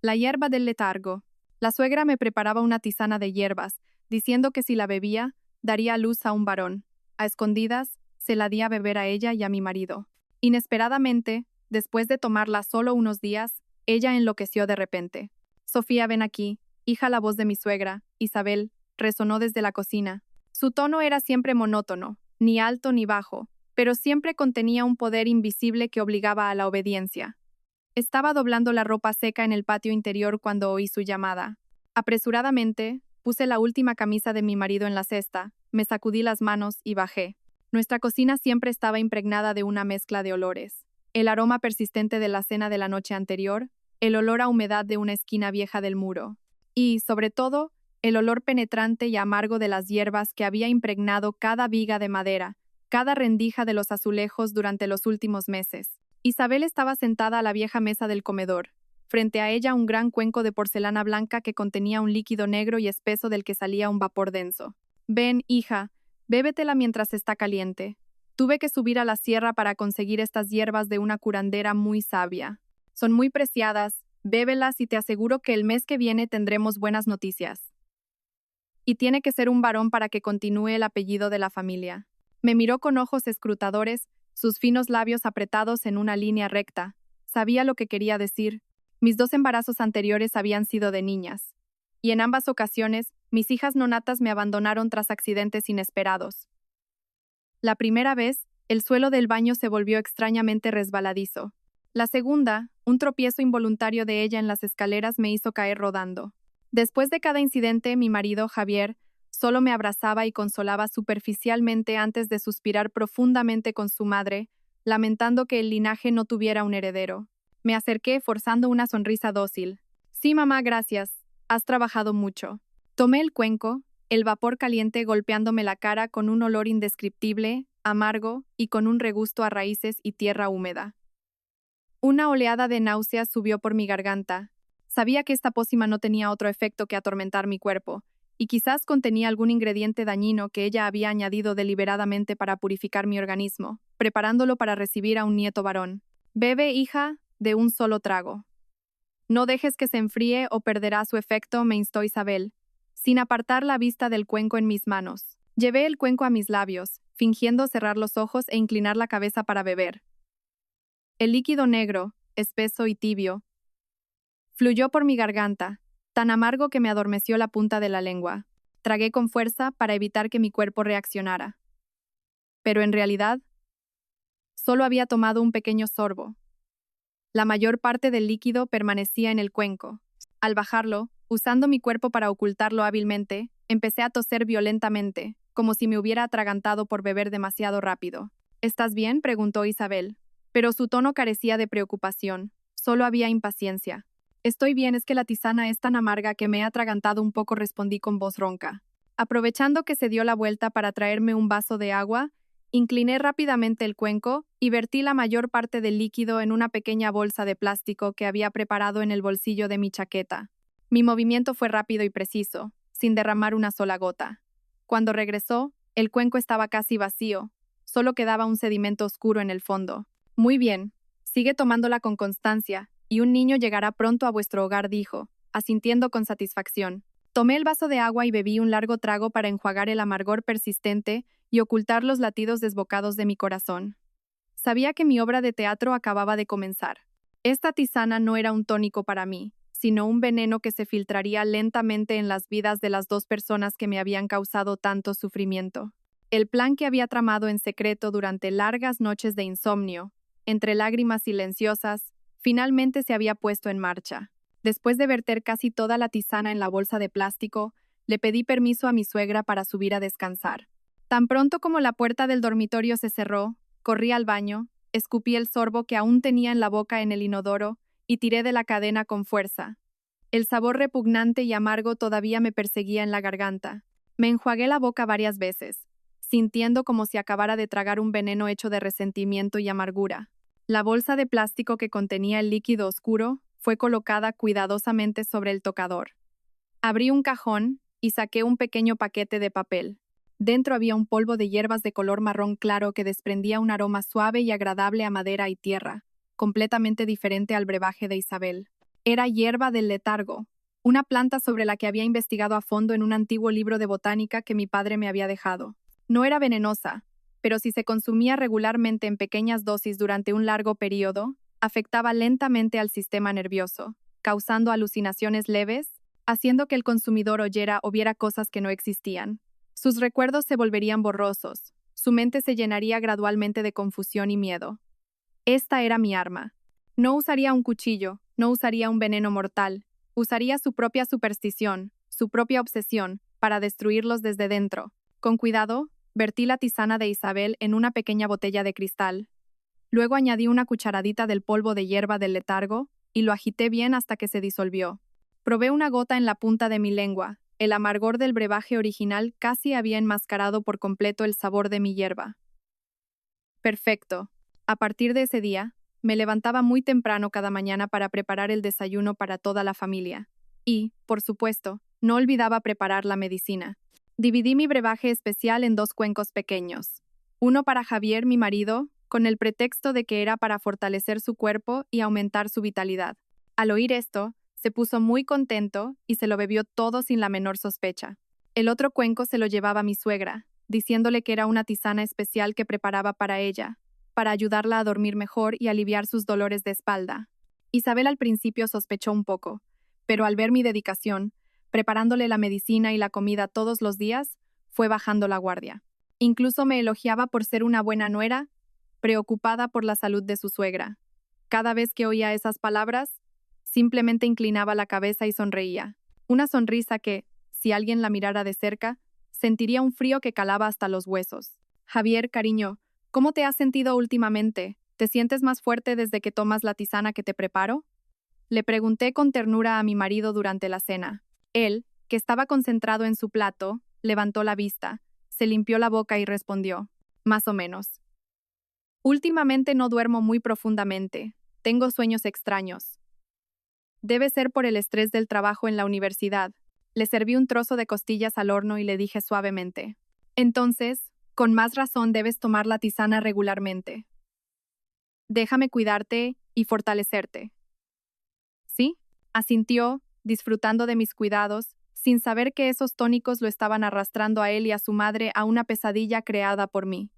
La hierba del letargo. La suegra me preparaba una tisana de hierbas, diciendo que si la bebía, daría a luz a un varón. A escondidas, se la di a beber a ella y a mi marido. Inesperadamente, después de tomarla solo unos días, ella enloqueció de repente. Sofía, ven aquí, hija. La voz de mi suegra, Isabel, resonó desde la cocina. Su tono era siempre monótono, ni alto ni bajo, pero siempre contenía un poder invisible que obligaba a la obediencia. Estaba doblando la ropa seca en el patio interior cuando oí su llamada. Apresuradamente, puse la última camisa de mi marido en la cesta, me sacudí las manos y bajé. Nuestra cocina siempre estaba impregnada de una mezcla de olores. El aroma persistente de la cena de la noche anterior, el olor a humedad de una esquina vieja del muro, y, sobre todo, el olor penetrante y amargo de las hierbas que había impregnado cada viga de madera, cada rendija de los azulejos durante los últimos meses. Isabel estaba sentada a la vieja mesa del comedor. Frente a ella un gran cuenco de porcelana blanca que contenía un líquido negro y espeso del que salía un vapor denso. Ven, hija, bébetela mientras está caliente. Tuve que subir a la sierra para conseguir estas hierbas de una curandera muy sabia. Son muy preciadas, bébelas y te aseguro que el mes que viene tendremos buenas noticias. Y tiene que ser un varón para que continúe el apellido de la familia. Me miró con ojos escrutadores, sus finos labios apretados en una línea recta. Sabía lo que quería decir. Mis 2 embarazos anteriores habían sido de niñas. Y en ambas ocasiones, mis hijas nonatas me abandonaron tras accidentes inesperados. La primera vez, el suelo del baño se volvió extrañamente resbaladizo. La segunda, un tropiezo involuntario de ella en las escaleras me hizo caer rodando. Después de cada incidente, mi marido, Javier, solo me abrazaba y consolaba superficialmente antes de suspirar profundamente con su madre, lamentando que el linaje no tuviera un heredero. Me acerqué forzando una sonrisa dócil. Sí, mamá, gracias. Has trabajado mucho. Tomé el cuenco, el vapor caliente golpeándome la cara con un olor indescriptible, amargo y con un regusto a raíces y tierra húmeda. Una oleada de náuseas subió por mi garganta. Sabía que esta pócima no tenía otro efecto que atormentar mi cuerpo, y quizás contenía algún ingrediente dañino que ella había añadido deliberadamente para purificar mi organismo, preparándolo para recibir a un nieto varón. Bebe, hija, de un solo trago. No dejes que se enfríe o perderá su efecto, me instó Isabel, sin apartar la vista del cuenco en mis manos. Llevé el cuenco a mis labios, fingiendo cerrar los ojos e inclinar la cabeza para beber. El líquido negro, espeso y tibio, fluyó por mi garganta, tan amargo que me adormeció la punta de la lengua. Tragué con fuerza para evitar que mi cuerpo reaccionara. Pero en realidad, solo había tomado un pequeño sorbo. La mayor parte del líquido permanecía en el cuenco. Al bajarlo, usando mi cuerpo para ocultarlo hábilmente, empecé a toser violentamente, como si me hubiera atragantado por beber demasiado rápido. ¿Estás bien?, preguntó Isabel. Pero su tono carecía de preocupación, solo había impaciencia. Estoy bien, es que la tisana es tan amarga que me he atragantado un poco, respondí con voz ronca. Aprovechando que se dio la vuelta para traerme un vaso de agua, incliné rápidamente el cuenco y vertí la mayor parte del líquido en una pequeña bolsa de plástico que había preparado en el bolsillo de mi chaqueta. Mi movimiento fue rápido y preciso, sin derramar una sola gota. Cuando regresó, el cuenco estaba casi vacío, solo quedaba un sedimento oscuro en el fondo. Muy bien, sigue tomándola con constancia, y un niño llegará pronto a vuestro hogar, dijo, asintiendo con satisfacción. Tomé el vaso de agua y bebí un largo trago para enjuagar el amargor persistente y ocultar los latidos desbocados de mi corazón. Sabía que mi obra de teatro acababa de comenzar. Esta tisana no era un tónico para mí, sino un veneno que se filtraría lentamente en las vidas de las 2 personas que me habían causado tanto sufrimiento. El plan que había tramado en secreto durante largas noches de insomnio, entre lágrimas silenciosas, finalmente se había puesto en marcha. Después de verter casi toda la tisana en la bolsa de plástico, le pedí permiso a mi suegra para subir a descansar. Tan pronto como la puerta del dormitorio se cerró, corrí al baño, escupí el sorbo que aún tenía en la boca en el inodoro y tiré de la cadena con fuerza. El sabor repugnante y amargo todavía me perseguía en la garganta. Me enjuagué la boca varias veces, sintiendo como si acabara de tragar un veneno hecho de resentimiento y amargura. La bolsa de plástico que contenía el líquido oscuro fue colocada cuidadosamente sobre el tocador. Abrí un cajón y saqué un pequeño paquete de papel. Dentro había un polvo de hierbas de color marrón claro que desprendía un aroma suave y agradable a madera y tierra, completamente diferente al brebaje de Isabel. Era hierba del letargo, una planta sobre la que había investigado a fondo en un antiguo libro de botánica que mi padre me había dejado. No era venenosa, pero si se consumía regularmente en pequeñas dosis durante un largo periodo, afectaba lentamente al sistema nervioso, causando alucinaciones leves, haciendo que el consumidor oyera o viera cosas que no existían. Sus recuerdos se volverían borrosos, su mente se llenaría gradualmente de confusión y miedo. Esta era mi arma. No usaría un cuchillo, no usaría un veneno mortal, usaría su propia superstición, su propia obsesión, para destruirlos desde dentro. Con cuidado, vertí la tisana de Isabel en una pequeña botella de cristal. Luego añadí una cucharadita del polvo de hierba del letargo y lo agité bien hasta que se disolvió. Probé una gota en la punta de mi lengua. El amargor del brebaje original casi había enmascarado por completo el sabor de mi hierba. Perfecto. A partir de ese día, me levantaba muy temprano cada mañana para preparar el desayuno para toda la familia. Y, por supuesto, no olvidaba preparar la medicina. Dividí mi brebaje especial en 2 cuencos pequeños. Uno para Javier, mi marido, con el pretexto de que era para fortalecer su cuerpo y aumentar su vitalidad. Al oír esto, se puso muy contento y se lo bebió todo sin la menor sospecha. El otro cuenco se lo llevaba mi suegra, diciéndole que era una tisana especial que preparaba para ella, para ayudarla a dormir mejor y aliviar sus dolores de espalda. Isabel al principio sospechó un poco, pero al ver mi dedicación, preparándole la medicina y la comida todos los días, fue bajando la guardia. Incluso me elogiaba por ser una buena nuera, preocupada por la salud de su suegra. Cada vez que oía esas palabras, simplemente inclinaba la cabeza y sonreía. Una sonrisa que, si alguien la mirara de cerca, sentiría un frío que calaba hasta los huesos. Javier, cariño, ¿cómo te has sentido últimamente? ¿Te sientes más fuerte desde que tomas la tisana que te preparo? Le pregunté con ternura a mi marido durante la cena. Él, que estaba concentrado en su plato, levantó la vista, se limpió la boca y respondió, más o menos. Últimamente no duermo muy profundamente. Tengo sueños extraños. Debe ser por el estrés del trabajo en la universidad. Le serví un trozo de costillas al horno y le dije suavemente. Entonces, con más razón debes tomar la tisana regularmente. Déjame cuidarte y fortalecerte. ¿Sí? Asintió, disfrutando de mis cuidados, sin saber que esos tónicos lo estaban arrastrando a él y a su madre a una pesadilla creada por mí.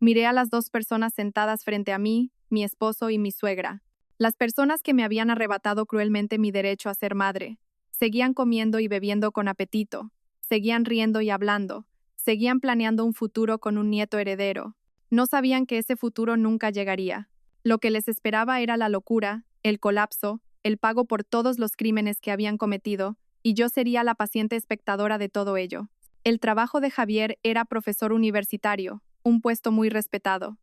Miré a las 2 personas sentadas frente a mí, mi esposo y mi suegra. Las personas que me habían arrebatado cruelmente mi derecho a ser madre. Seguían comiendo y bebiendo con apetito. Seguían riendo y hablando. Seguían planeando un futuro con un nieto heredero. No sabían que ese futuro nunca llegaría. Lo que les esperaba era la locura, el colapso, el pago por todos los crímenes que habían cometido, y yo sería la paciente espectadora de todo ello. El trabajo de Javier era profesor universitario, un puesto muy respetado.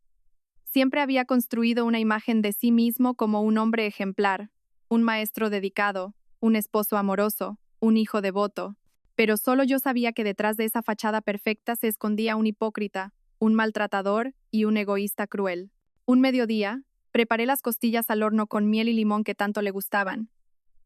Siempre había construido una imagen de sí mismo como un hombre ejemplar, un maestro dedicado, un esposo amoroso, un hijo devoto. Pero solo yo sabía que detrás de esa fachada perfecta se escondía un hipócrita, un maltratador y un egoísta cruel. Un mediodía, preparé las costillas al horno con miel y limón que tanto le gustaban.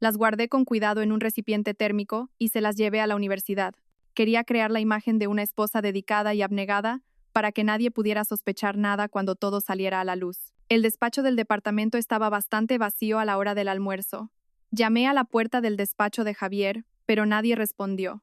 Las guardé con cuidado en un recipiente térmico y se las llevé a la universidad. Quería crear la imagen de una esposa dedicada y abnegada, para que nadie pudiera sospechar nada cuando todo saliera a la luz. El despacho del departamento estaba bastante vacío a la hora del almuerzo. Llamé a la puerta del despacho de Javier, pero nadie respondió.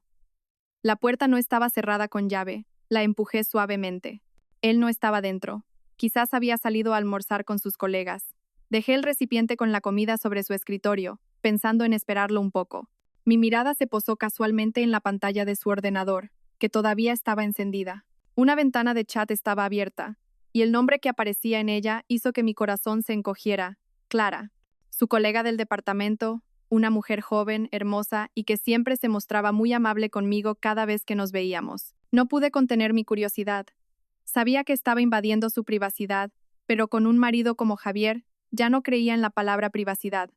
La puerta no estaba cerrada con llave, la empujé suavemente. Él no estaba dentro. Quizás había salido a almorzar con sus colegas. Dejé el recipiente con la comida sobre su escritorio, pensando en esperarlo un poco. Mi mirada se posó casualmente en la pantalla de su ordenador, que todavía estaba encendida. Una ventana de chat estaba abierta, y el nombre que aparecía en ella hizo que mi corazón se encogiera. Clara, su colega del departamento, una mujer joven, hermosa y que siempre se mostraba muy amable conmigo cada vez que nos veíamos. No pude contener mi curiosidad. Sabía que estaba invadiendo su privacidad, pero con un marido como Javier, ya no creía en la palabra privacidad.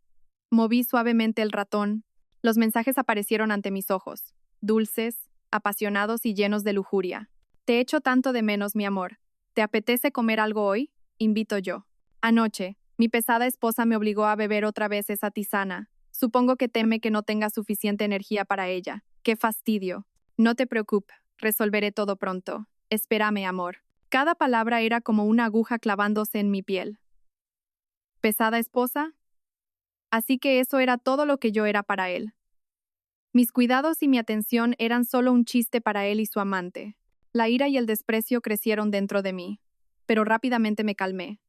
Moví suavemente el ratón. Los mensajes aparecieron ante mis ojos, dulces, apasionados y llenos de lujuria. Te echo tanto de menos, mi amor. ¿Te apetece comer algo hoy? Invito yo. Anoche, mi pesada esposa me obligó a beber otra vez esa tisana. Supongo que teme que no tenga suficiente energía para ella. ¡Qué fastidio! No te preocupes, resolveré todo pronto. Espérame, amor. Cada palabra era como una aguja clavándose en mi piel. ¿Pesada esposa? Así que eso era todo lo que yo era para él. Mis cuidados y mi atención eran solo un chiste para él y su amante. La ira y el desprecio crecieron dentro de mí, pero rápidamente me calmé.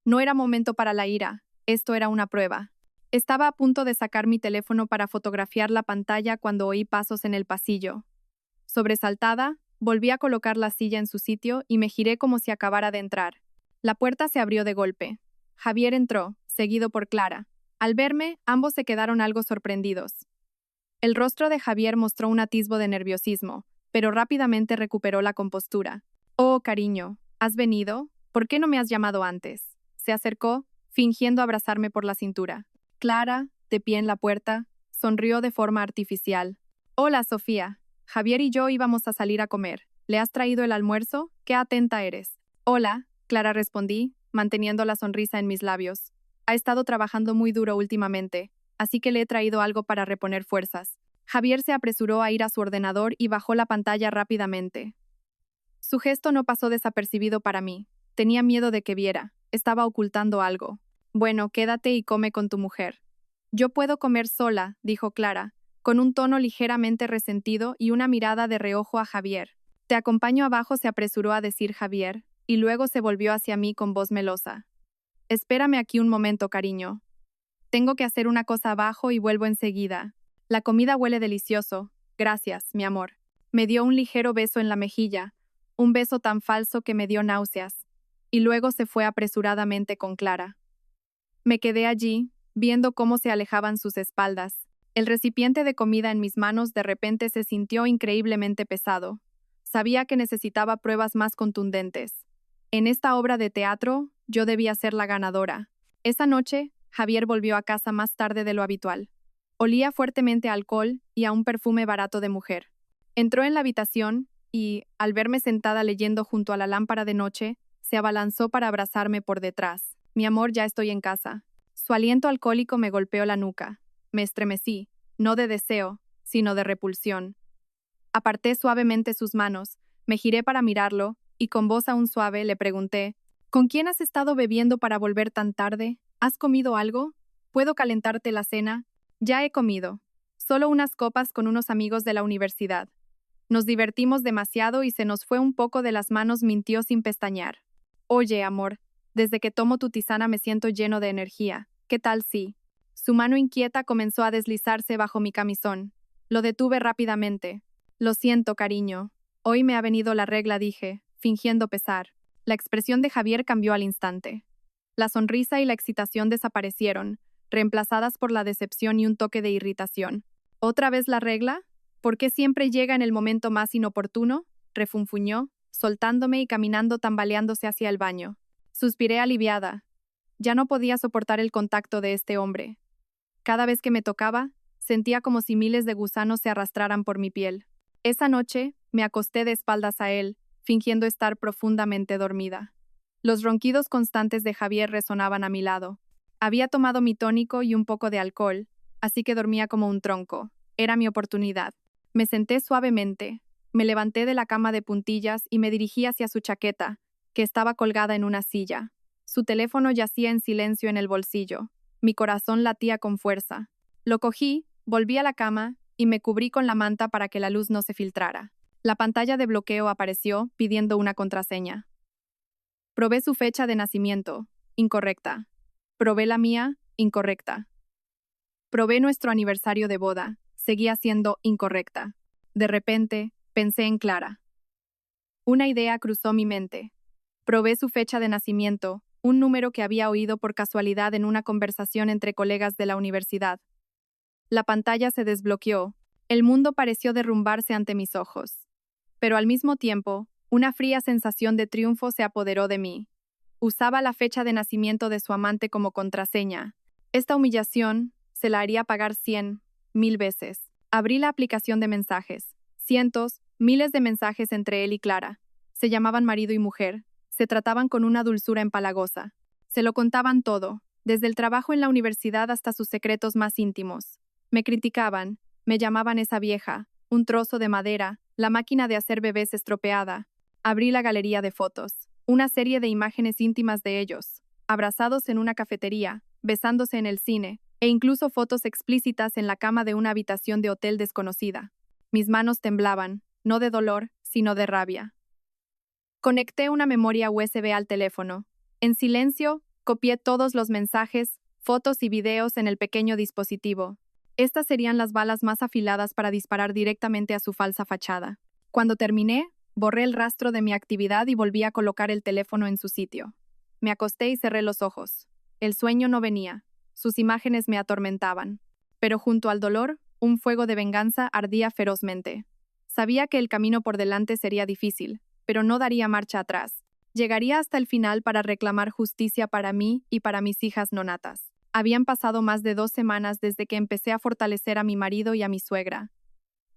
No era momento para la ira, esto era una prueba. Estaba a punto de sacar mi teléfono para fotografiar la pantalla cuando oí pasos en el pasillo. Sobresaltada, volví a colocar la silla en su sitio y me giré como si acabara de entrar. La puerta se abrió de golpe. Javier entró, seguido por Clara. Al verme, ambos se quedaron algo sorprendidos. El rostro de Javier mostró un atisbo de nerviosismo, pero rápidamente recuperó la compostura. «Oh, cariño, ¿has venido? ¿Por qué no me has llamado antes?» Se acercó, fingiendo abrazarme por la cintura. Clara, de pie en la puerta, sonrió de forma artificial. «Hola, Sofía. Javier y yo íbamos a salir a comer. ¿Le has traído el almuerzo? ¡Qué atenta eres!» «Hola», Clara respondí, manteniendo la sonrisa en mis labios. «Ha estado trabajando muy duro últimamente, así que le he traído algo para reponer fuerzas». Javier se apresuró a ir a su ordenador y bajó la pantalla rápidamente. Su gesto no pasó desapercibido para mí. Tenía miedo de que viera. Estaba ocultando algo. «Bueno, quédate y come con tu mujer». «Yo puedo comer sola», dijo Clara, con un tono ligeramente resentido y una mirada de reojo a Javier. «Te acompaño abajo», se apresuró a decir Javier, y luego se volvió hacia mí con voz melosa. «Espérame aquí un momento, cariño. Tengo que hacer una cosa abajo y vuelvo enseguida. La comida huele delicioso. Gracias, mi amor». Me dio un ligero beso en la mejilla, un beso tan falso que me dio náuseas, y luego se fue apresuradamente con Clara. Me quedé allí, viendo cómo se alejaban sus espaldas. El recipiente de comida en mis manos de repente se sintió increíblemente pesado. Sabía que necesitaba pruebas más contundentes. En esta obra de teatro, yo debía ser la ganadora. Esa noche, Javier volvió a casa más tarde de lo habitual. Olía fuertemente a alcohol y a un perfume barato de mujer. Entró en la habitación y, al verme sentada leyendo junto a la lámpara de noche, se abalanzó para abrazarme por detrás. «Mi amor, ya estoy en casa». Su aliento alcohólico me golpeó la nuca. Me estremecí, no de deseo, sino de repulsión. Aparté suavemente sus manos, me giré para mirarlo, y con voz aún suave le pregunté: «¿Con quién has estado bebiendo para volver tan tarde? ¿Has comido algo? ¿Puedo calentarte la cena?» «Ya he comido. Solo unas copas con unos amigos de la universidad. Nos divertimos demasiado y se nos fue un poco de las manos», mintió sin pestañear. «Oye, amor, desde que tomo tu tisana me siento lleno de energía. ¿Qué tal si...?» Su mano inquieta comenzó a deslizarse bajo mi camisón. Lo detuve rápidamente. «Lo siento, cariño. Hoy me ha venido la regla», dije, fingiendo pesar. La expresión de Javier cambió al instante. La sonrisa y la excitación desaparecieron, reemplazadas por la decepción y un toque de irritación. «¿Otra vez la regla? ¿Por qué siempre llega en el momento más inoportuno?», refunfuñó, soltándome y caminando tambaleándose hacia el baño. Suspiré aliviada. Ya no podía soportar el contacto de este hombre. Cada vez que me tocaba, sentía como si miles de gusanos se arrastraran por mi piel. Esa noche, me acosté de espaldas a él, fingiendo estar profundamente dormida. Los ronquidos constantes de Javier resonaban a mi lado. Había tomado mi tónico y un poco de alcohol, así que dormía como un tronco. Era mi oportunidad. Me senté suavemente, me levanté de la cama de puntillas y me dirigí hacia su chaqueta, que estaba colgada en una silla. Su teléfono yacía en silencio en el bolsillo. Mi corazón latía con fuerza. Lo cogí, volví a la cama y me cubrí con la manta para que la luz no se filtrara. La pantalla de bloqueo apareció pidiendo una contraseña. Probé su fecha de nacimiento. Incorrecta. Probé la mía. Incorrecta. Probé nuestro aniversario de boda. Seguía siendo incorrecta. De repente, pensé en Clara. Una idea cruzó mi mente. Probé su fecha de nacimiento, un número que había oído por casualidad en una conversación entre colegas de la universidad. La pantalla se desbloqueó. El mundo pareció derrumbarse ante mis ojos. Pero al mismo tiempo, una fría sensación de triunfo se apoderó de mí. Usaba la fecha de nacimiento de su amante como contraseña. Esta humillación se la haría pagar 100.000 veces. Abrí la aplicación de mensajes. Cientos, miles de mensajes entre él y Clara. Se llamaban marido y mujer. Se trataban con una dulzura empalagosa. Se lo contaban todo, desde el trabajo en la universidad hasta sus secretos más íntimos. Me criticaban, me llamaban esa vieja, un trozo de madera, la máquina de hacer bebés estropeada. Abrí la galería de fotos. Una serie de imágenes íntimas de ellos, abrazados en una cafetería, besándose en el cine, e incluso fotos explícitas en la cama de una habitación de hotel desconocida. Mis manos temblaban, no de dolor, sino de rabia. Conecté una memoria USB al teléfono. En silencio, copié todos los mensajes, fotos y videos en el pequeño dispositivo. Estas serían las balas más afiladas para disparar directamente a su falsa fachada. Cuando terminé, borré el rastro de mi actividad y volví a colocar el teléfono en su sitio. Me acosté y cerré los ojos. El sueño no venía. Sus imágenes me atormentaban. Pero junto al dolor, un fuego de venganza ardía ferozmente. Sabía que el camino por delante sería difícil, pero no daría marcha atrás. Llegaría hasta el final para reclamar justicia para mí y para mis hijas nonatas. Habían pasado más de 2 semanas desde que empecé a fortalecer a mi marido y a mi suegra.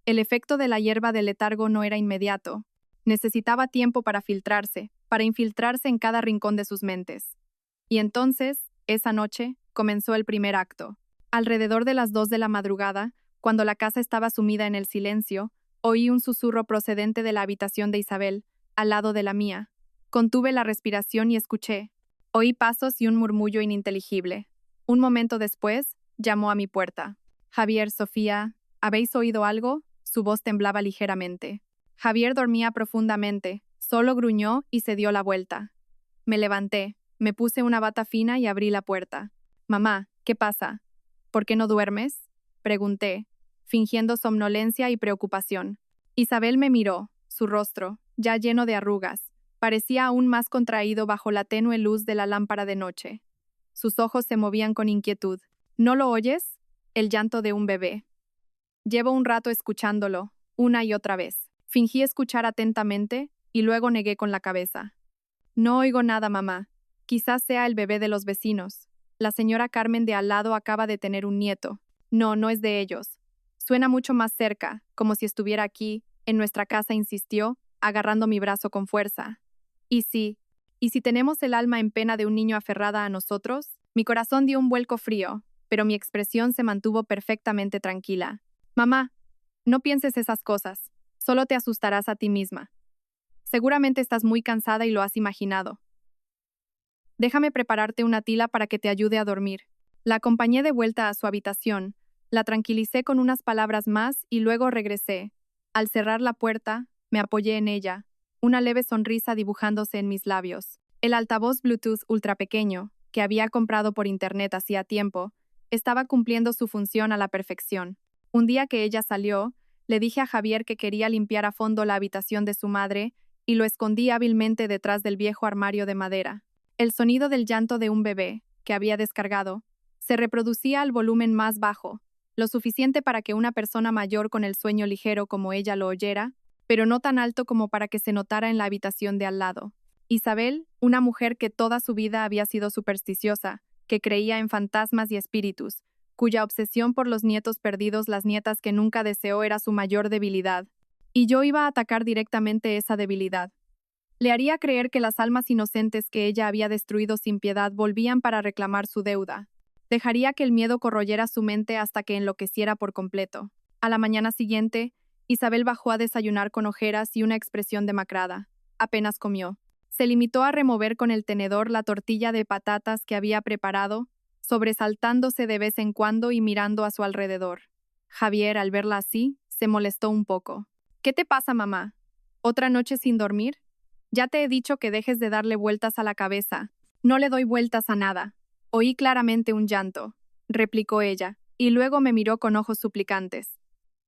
El efecto de la hierba de letargo no era inmediato. Necesitaba tiempo para filtrarse, para infiltrarse en cada rincón de sus mentes. Y entonces, esa noche, comenzó el primer acto. Alrededor de las 2 de la madrugada, cuando la casa estaba sumida en el silencio, oí un susurro procedente de la habitación de Isabel, al lado de la mía. Contuve la respiración y escuché. Oí pasos y un murmullo ininteligible. Un momento después, llamó a mi puerta. Javier, Sofía, ¿habéis oído algo? Su voz temblaba ligeramente. Javier dormía profundamente, solo gruñó y se dio la vuelta. Me levanté, me puse una bata fina y abrí la puerta. Mamá, ¿qué pasa? ¿Por qué no duermes? Pregunté, fingiendo somnolencia y preocupación. Isabel me miró, su rostro, ya lleno de arrugas, parecía aún más contraído bajo la tenue luz de la lámpara de noche. Sus ojos se movían con inquietud. ¿No lo oyes? El llanto de un bebé. Llevo un rato escuchándolo, una y otra vez. Fingí escuchar atentamente y luego negué con la cabeza. No oigo nada, mamá. Quizás sea el bebé de los vecinos. La señora Carmen de al lado acaba de tener un nieto. No, no es de ellos. Suena mucho más cerca, como si estuviera aquí, en nuestra casa, insistió, agarrando mi brazo con fuerza. ¿Y si tenemos el alma en pena de un niño aferrada a nosotros? Mi corazón dio un vuelco frío, pero mi expresión se mantuvo perfectamente tranquila. Mamá, no pienses esas cosas. Solo te asustarás a ti misma. Seguramente estás muy cansada y lo has imaginado. Déjame prepararte una tila para que te ayude a dormir. La acompañé de vuelta a su habitación, la tranquilicé con unas palabras más y luego regresé. Al cerrar la puerta, me apoyé en ella, una leve sonrisa dibujándose en mis labios. El altavoz Bluetooth ultra pequeño, que había comprado por internet hacía tiempo, estaba cumpliendo su función a la perfección. Un día que ella salió, le dije a Javier que quería limpiar a fondo la habitación de su madre y lo escondí hábilmente detrás del viejo armario de madera. El sonido del llanto de un bebé, que había descargado, se reproducía al volumen más bajo, lo suficiente para que una persona mayor con el sueño ligero como ella lo oyera, pero no tan alto como para que se notara en la habitación de al lado. Isabel, una mujer que toda su vida había sido supersticiosa, que creía en fantasmas y espíritus, cuya obsesión por los nietos perdidos, las nietas que nunca deseó, era su mayor debilidad. Y yo iba a atacar directamente esa debilidad. Le haría creer que las almas inocentes que ella había destruido sin piedad volvían para reclamar su deuda. Dejaría que el miedo corroyera su mente hasta que enloqueciera por completo. A la mañana siguiente, Isabel bajó a desayunar con ojeras y una expresión demacrada. Apenas comió. Se limitó a remover con el tenedor la tortilla de patatas que había preparado, sobresaltándose de vez en cuando y mirando a su alrededor. Javier, al verla así, se molestó un poco. ¿Qué te pasa, mamá? ¿Otra noche sin dormir? Ya te he dicho que dejes de darle vueltas a la cabeza. No le doy vueltas a nada. Oí claramente un llanto, replicó ella, y luego me miró con ojos suplicantes.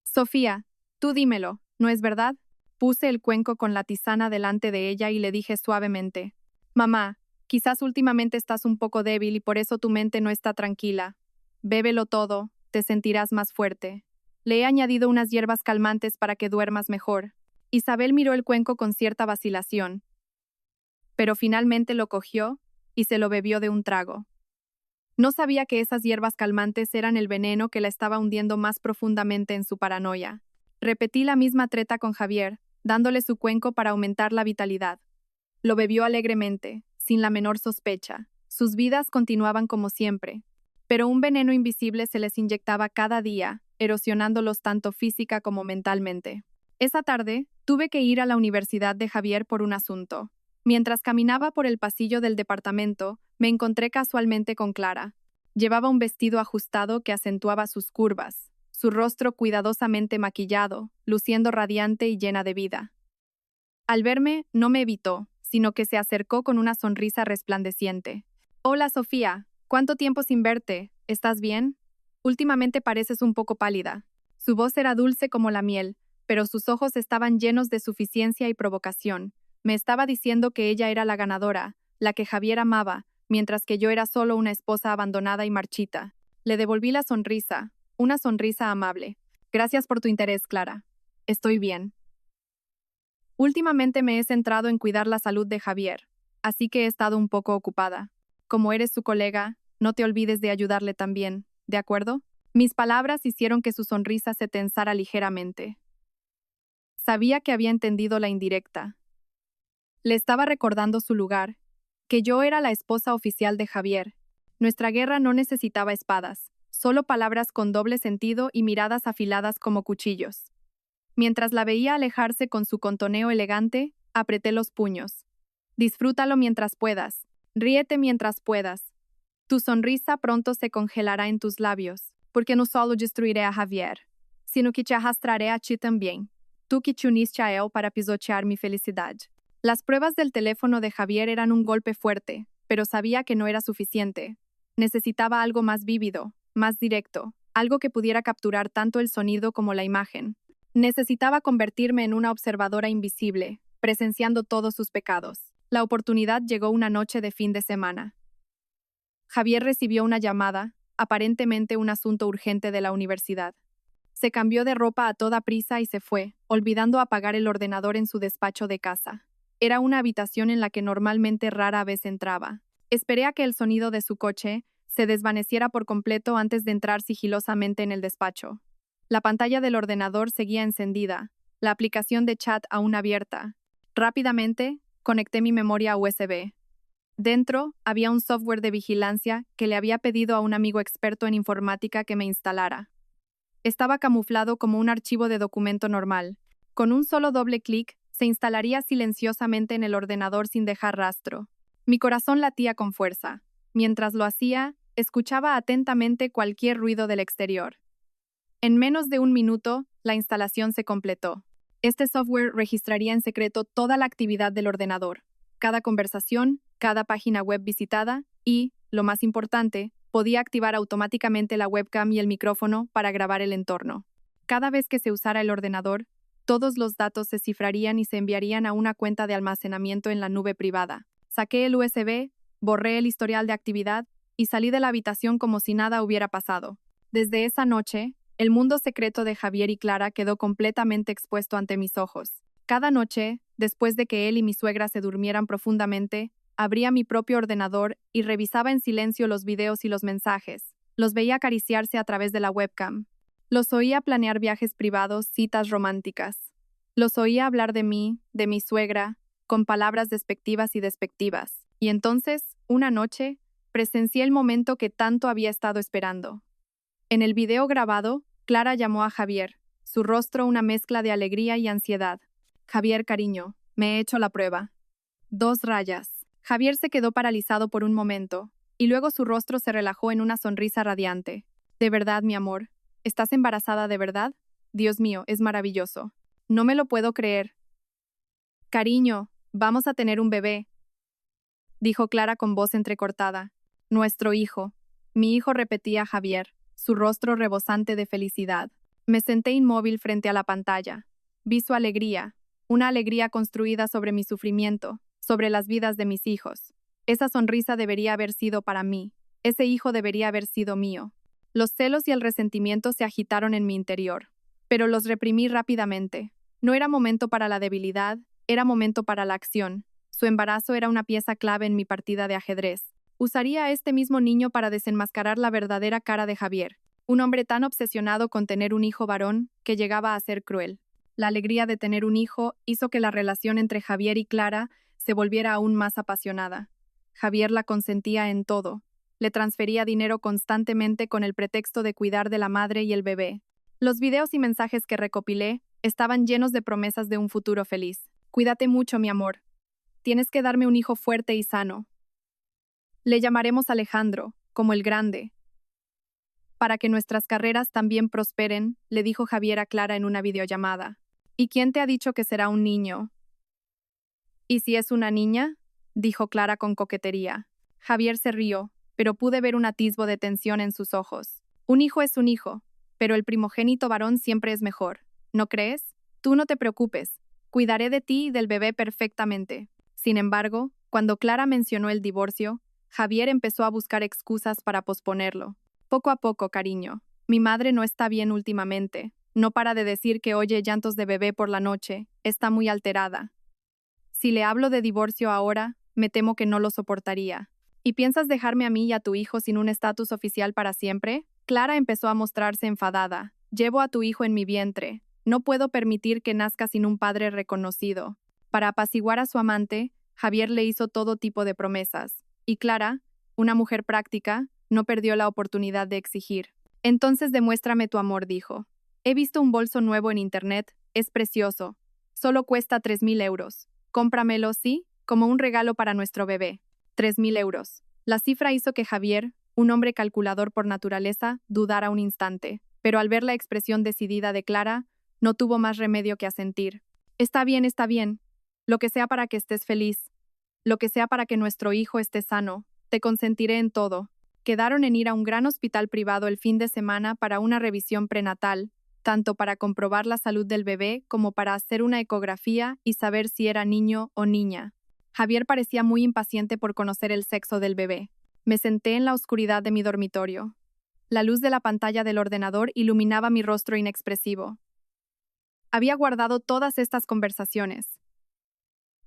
Sofía, tú dímelo, ¿no es verdad? Puse el cuenco con la tisana delante de ella y le dije suavemente. Mamá, quizás últimamente estás un poco débil y por eso tu mente no está tranquila. Bébelo todo, te sentirás más fuerte. Le he añadido unas hierbas calmantes para que duermas mejor. Isabel miró el cuenco con cierta vacilación, pero finalmente lo cogió y se lo bebió de un trago. No sabía que esas hierbas calmantes eran el veneno que la estaba hundiendo más profundamente en su paranoia. Repetí la misma treta con Javier, dándole su cuenco para aumentar la vitalidad. Lo bebió alegremente, sin la menor sospecha. Sus vidas continuaban como siempre, pero un veneno invisible se les inyectaba cada día, erosionándolos tanto física como mentalmente. Esa tarde, tuve que ir a la universidad de Javier por un asunto. Mientras caminaba por el pasillo del departamento, me encontré casualmente con Clara. Llevaba un vestido ajustado que acentuaba sus curvas, su rostro cuidadosamente maquillado, luciendo radiante y llena de vida. Al verme, no me evitó, sino que se acercó con una sonrisa resplandeciente. Hola, Sofía. ¿Cuánto tiempo sin verte? ¿Estás bien? Últimamente pareces un poco pálida. Su voz era dulce como la miel, pero sus ojos estaban llenos de suficiencia y provocación. Me estaba diciendo que ella era la ganadora, la que Javier amaba, mientras que yo era solo una esposa abandonada y marchita. Le devolví la sonrisa, una sonrisa amable. Gracias por tu interés, Clara. Estoy bien. Últimamente me he centrado en cuidar la salud de Javier, así que he estado un poco ocupada. Como eres su colega, no te olvides de ayudarle también, ¿de acuerdo? Mis palabras hicieron que su sonrisa se tensara ligeramente. Sabía que había entendido la indirecta. Le estaba recordando su lugar, que yo era la esposa oficial de Javier. Nuestra guerra no necesitaba espadas, solo palabras con doble sentido y miradas afiladas como cuchillos. Mientras la veía alejarse con su contoneo elegante, apreté los puños. Disfrútalo mientras puedas, ríete mientras puedas. Tu sonrisa pronto se congelará en tus labios, porque no solo destruiré a Javier, sino que te arrastraré a ti también, tú que te uniste a él para pisotear mi felicidad. Las pruebas del teléfono de Javier eran un golpe fuerte, pero sabía que no era suficiente. Necesitaba algo más vívido, más directo, algo que pudiera capturar tanto el sonido como la imagen. Necesitaba convertirme en una observadora invisible, presenciando todos sus pecados. La oportunidad llegó una noche de fin de semana. Javier recibió una llamada, aparentemente un asunto urgente de la universidad. Se cambió de ropa a toda prisa y se fue, olvidando apagar el ordenador en su despacho de casa. Era una habitación en la que normalmente rara vez entraba. Esperé a que el sonido de su coche se desvaneciera por completo antes de entrar sigilosamente en el despacho. La pantalla del ordenador seguía encendida, la aplicación de chat aún abierta. Rápidamente, conecté mi memoria USB. Dentro, había un software de vigilancia que le había pedido a un amigo experto en informática que me instalara. Estaba camuflado como un archivo de documento normal. Con un solo doble clic, se instalaría silenciosamente en el ordenador sin dejar rastro. Mi corazón latía con fuerza. Mientras lo hacía, escuchaba atentamente cualquier ruido del exterior. En menos de un minuto, la instalación se completó. Este software registraría en secreto toda la actividad del ordenador, cada conversación, cada página web visitada y, lo más importante, podía activar automáticamente la webcam y el micrófono para grabar el entorno. Cada vez que se usara el ordenador, todos los datos se cifrarían y se enviarían a una cuenta de almacenamiento en la nube privada. Saqué el USB, borré el historial de actividad y salí de la habitación como si nada hubiera pasado. Desde esa noche, el mundo secreto de Javier y Clara quedó completamente expuesto ante mis ojos. Cada noche, después de que él y mi suegra se durmieran profundamente, abría mi propio ordenador y revisaba en silencio los videos y los mensajes. Los veía acariciarse a través de la webcam. Los oía planear viajes privados, citas románticas. Los oía hablar de mí, de mi suegra, con palabras despectivas y despectivas. Y entonces, una noche, presencié el momento que tanto había estado esperando. En el video grabado, Clara llamó a Javier, su rostro una mezcla de alegría y ansiedad. Javier, cariño, me he hecho la prueba. 2 rayas. Javier se quedó paralizado por un momento, y luego su rostro se relajó en una sonrisa radiante. De verdad, mi amor. ¿Estás embarazada de verdad? Dios mío, es maravilloso. No me lo puedo creer. Cariño, vamos a tener un bebé, dijo Clara con voz entrecortada. Nuestro hijo. Mi hijo, repetía Javier, su rostro rebosante de felicidad. Me senté inmóvil frente a la pantalla. Vi su alegría, una alegría construida sobre mi sufrimiento, sobre las vidas de mis hijos. Esa sonrisa debería haber sido para mí. Ese hijo debería haber sido mío. Los celos y el resentimiento se agitaron en mi interior, pero los reprimí rápidamente. No era momento para la debilidad, era momento para la acción. Su embarazo era una pieza clave en mi partida de ajedrez. Usaría a este mismo niño para desenmascarar la verdadera cara de Javier, un hombre tan obsesionado con tener un hijo varón que llegaba a ser cruel. La alegría de tener un hijo hizo que la relación entre Javier y Clara se volviera aún más apasionada. Javier la consentía en todo. Le transfería dinero constantemente con el pretexto de cuidar de la madre y el bebé. Los videos y mensajes que recopilé estaban llenos de promesas de un futuro feliz. Cuídate mucho, mi amor. Tienes que darme un hijo fuerte y sano. Le llamaremos Alejandro, como el grande, Para que nuestras carreras también prosperen, le dijo Javier a Clara en una videollamada. ¿Y quién te ha dicho que será un niño? ¿Y si es una niña? Dijo Clara con coquetería. Javier se rió, pero pude ver un atisbo de tensión en sus ojos. Un hijo es un hijo, pero el primogénito varón siempre es mejor. ¿No crees? Tú no te preocupes. Cuidaré de ti y del bebé perfectamente. Sin embargo, cuando Clara mencionó el divorcio, Javier empezó a buscar excusas para posponerlo. Poco a poco, cariño. Mi madre no está bien últimamente. No para de decir que oye llantos de bebé por la noche. Está muy alterada. Si le hablo de divorcio ahora, me temo que no lo soportaría. ¿Y piensas dejarme a mí y a tu hijo sin un estatus oficial para siempre? Clara empezó a mostrarse enfadada. Llevo a tu hijo en mi vientre. No puedo permitir que nazca sin un padre reconocido. Para apaciguar a su amante, Javier le hizo todo tipo de promesas. Y Clara, una mujer práctica, no perdió la oportunidad de exigir. Entonces demuéstrame tu amor, dijo. He visto un bolso nuevo en internet. Es precioso. Solo cuesta 3.000 euros. Cómpramelo, sí, como un regalo para nuestro bebé. 3.000 euros. La cifra hizo que Javier, un hombre calculador por naturaleza, dudara un instante, pero al ver la expresión decidida de Clara, no tuvo más remedio que asentir. Está bien. Lo que sea para que estés feliz. Lo que sea para que nuestro hijo esté sano. Te consentiré en todo. Quedaron en ir a un gran hospital privado el fin de semana para una revisión prenatal, tanto para comprobar la salud del bebé como para hacer una ecografía y saber si era niño o niña. Javier parecía muy impaciente por conocer el sexo del bebé. Me senté en la oscuridad de mi dormitorio. La luz de la pantalla del ordenador iluminaba mi rostro inexpresivo. Había guardado todas estas conversaciones.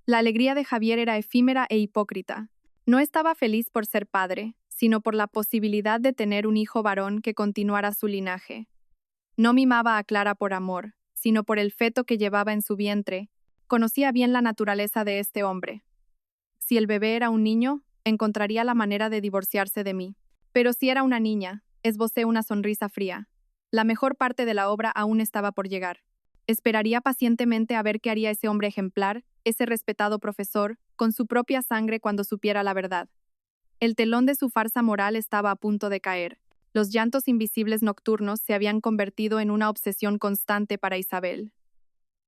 La alegría de Javier era efímera e hipócrita. No estaba feliz por ser padre, sino por la posibilidad de tener un hijo varón que continuara su linaje. No mimaba a Clara por amor, sino por el feto que llevaba en su vientre. Conocía bien la naturaleza de este hombre. Si el bebé era un niño, encontraría la manera de divorciarse de mí. Pero si era una niña, esbocé una sonrisa fría. La mejor parte de la obra aún estaba por llegar. Esperaría pacientemente a ver qué haría ese hombre ejemplar, ese respetado profesor, con su propia sangre cuando supiera la verdad. El telón de su farsa moral estaba a punto de caer. Los llantos invisibles nocturnos se habían convertido en una obsesión constante para Isabel.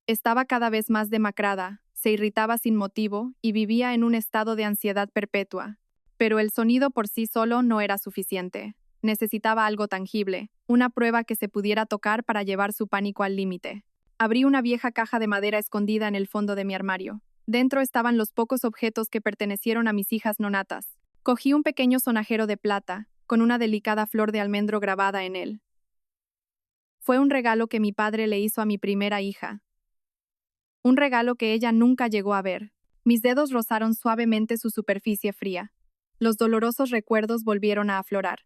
Estaba cada vez más demacrada, se irritaba sin motivo y vivía en un estado de ansiedad perpetua. Pero el sonido por sí solo no era suficiente. Necesitaba algo tangible, una prueba que se pudiera tocar para llevar su pánico al límite. Abrí una vieja caja de madera escondida en el fondo de mi armario. Dentro estaban los pocos objetos que pertenecieron a mis hijas nonatas. Cogí un pequeño sonajero de plata, con una delicada flor de almendro grabada en él. Fue un regalo que mi padre le hizo a mi primera hija. Un regalo que ella nunca llegó a ver. Mis dedos rozaron suavemente su superficie fría. Los dolorosos recuerdos volvieron a aflorar.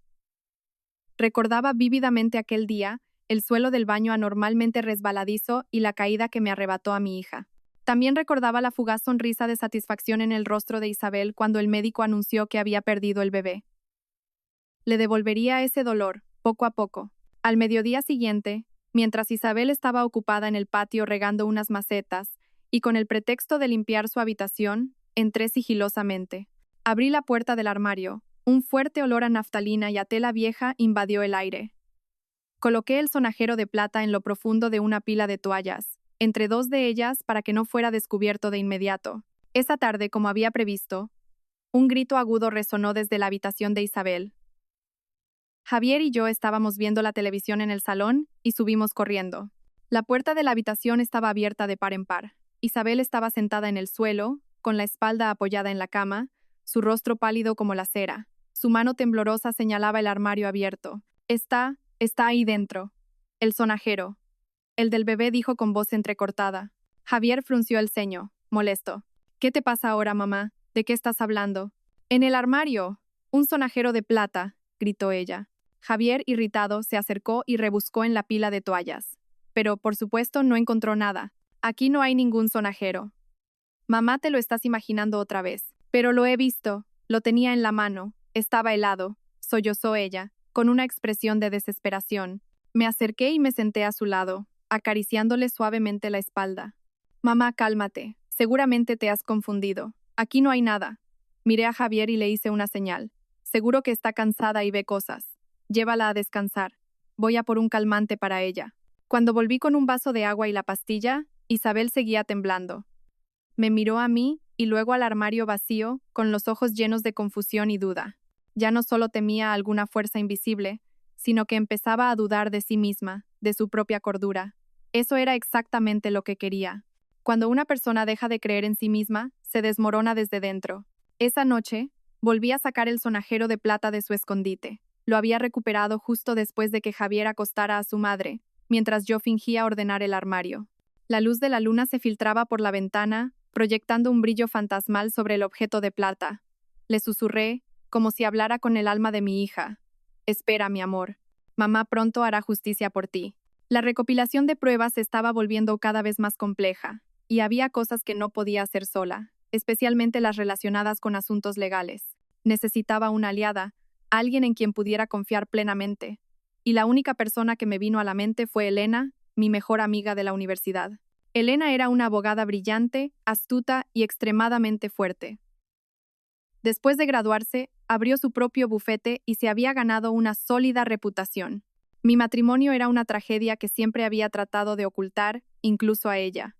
Recordaba vívidamente aquel día, el suelo del baño anormalmente resbaladizo y la caída que me arrebató a mi hija. También recordaba la fugaz sonrisa de satisfacción en el rostro de Isabel cuando el médico anunció que había perdido el bebé. Le devolvería ese dolor, poco a poco. Al mediodía siguiente, mientras Isabel estaba ocupada en el patio regando unas macetas, y con el pretexto de limpiar su habitación, entré sigilosamente. Abrí la puerta del armario. Un fuerte olor a naftalina y a tela vieja invadió el aire. Coloqué el sonajero de plata en lo profundo de una pila de toallas, entre dos de ellas para que no fuera descubierto de inmediato. Esa tarde, como había previsto, un grito agudo resonó desde la habitación de Isabel. Javier y yo estábamos viendo la televisión en el salón y subimos corriendo. La puerta de la habitación estaba abierta de par en par. Isabel estaba sentada en el suelo, con la espalda apoyada en la cama, su rostro pálido como la cera. Su mano temblorosa señalaba el armario abierto. Está ahí dentro. El sonajero. El del bebé dijo con voz entrecortada. Javier frunció el ceño, molesto. ¿Qué te pasa ahora, mamá? ¿De qué estás hablando? En el armario. Un sonajero de plata, gritó ella. Javier, irritado, se acercó y rebuscó en la pila de toallas. Pero, por supuesto, no encontró nada. Aquí no hay ningún sonajero. Mamá, te lo estás imaginando otra vez. Pero lo he visto. Lo tenía en la mano. Estaba helado. Sollozó ella, con una expresión de desesperación. Me acerqué y me senté a su lado, acariciándole suavemente la espalda. Mamá, cálmate. Seguramente te has confundido. Aquí no hay nada. Miré a Javier y le hice una señal. Seguro que está cansada y ve cosas. Llévala a descansar. Voy a por un calmante para ella. Cuando volví con un vaso de agua y la pastilla, Isabel seguía temblando. Me miró a mí y luego al armario vacío, con los ojos llenos de confusión y duda. Ya no solo temía alguna fuerza invisible, sino que empezaba a dudar de sí misma, de su propia cordura. Eso era exactamente lo que quería. Cuando una persona deja de creer en sí misma, se desmorona desde dentro. Esa noche, volví a sacar el sonajero de plata de su escondite. Lo había recuperado justo después de que Javier acostara a su madre, mientras yo fingía ordenar el armario. La luz de la luna se filtraba por la ventana, proyectando un brillo fantasmal sobre el objeto de plata. Le susurré, como si hablara con el alma de mi hija. Espera, mi amor. Mamá pronto hará justicia por ti. La recopilación de pruebas se estaba volviendo cada vez más compleja, y había cosas que no podía hacer sola, especialmente las relacionadas con asuntos legales. Necesitaba una aliada, alguien en quien pudiera confiar plenamente. Y la única persona que me vino a la mente fue Elena, mi mejor amiga de la universidad. Elena era una abogada brillante, astuta y extremadamente fuerte. Después de graduarse, abrió su propio bufete y se había ganado una sólida reputación. Mi matrimonio era una tragedia que siempre había tratado de ocultar, incluso a ella.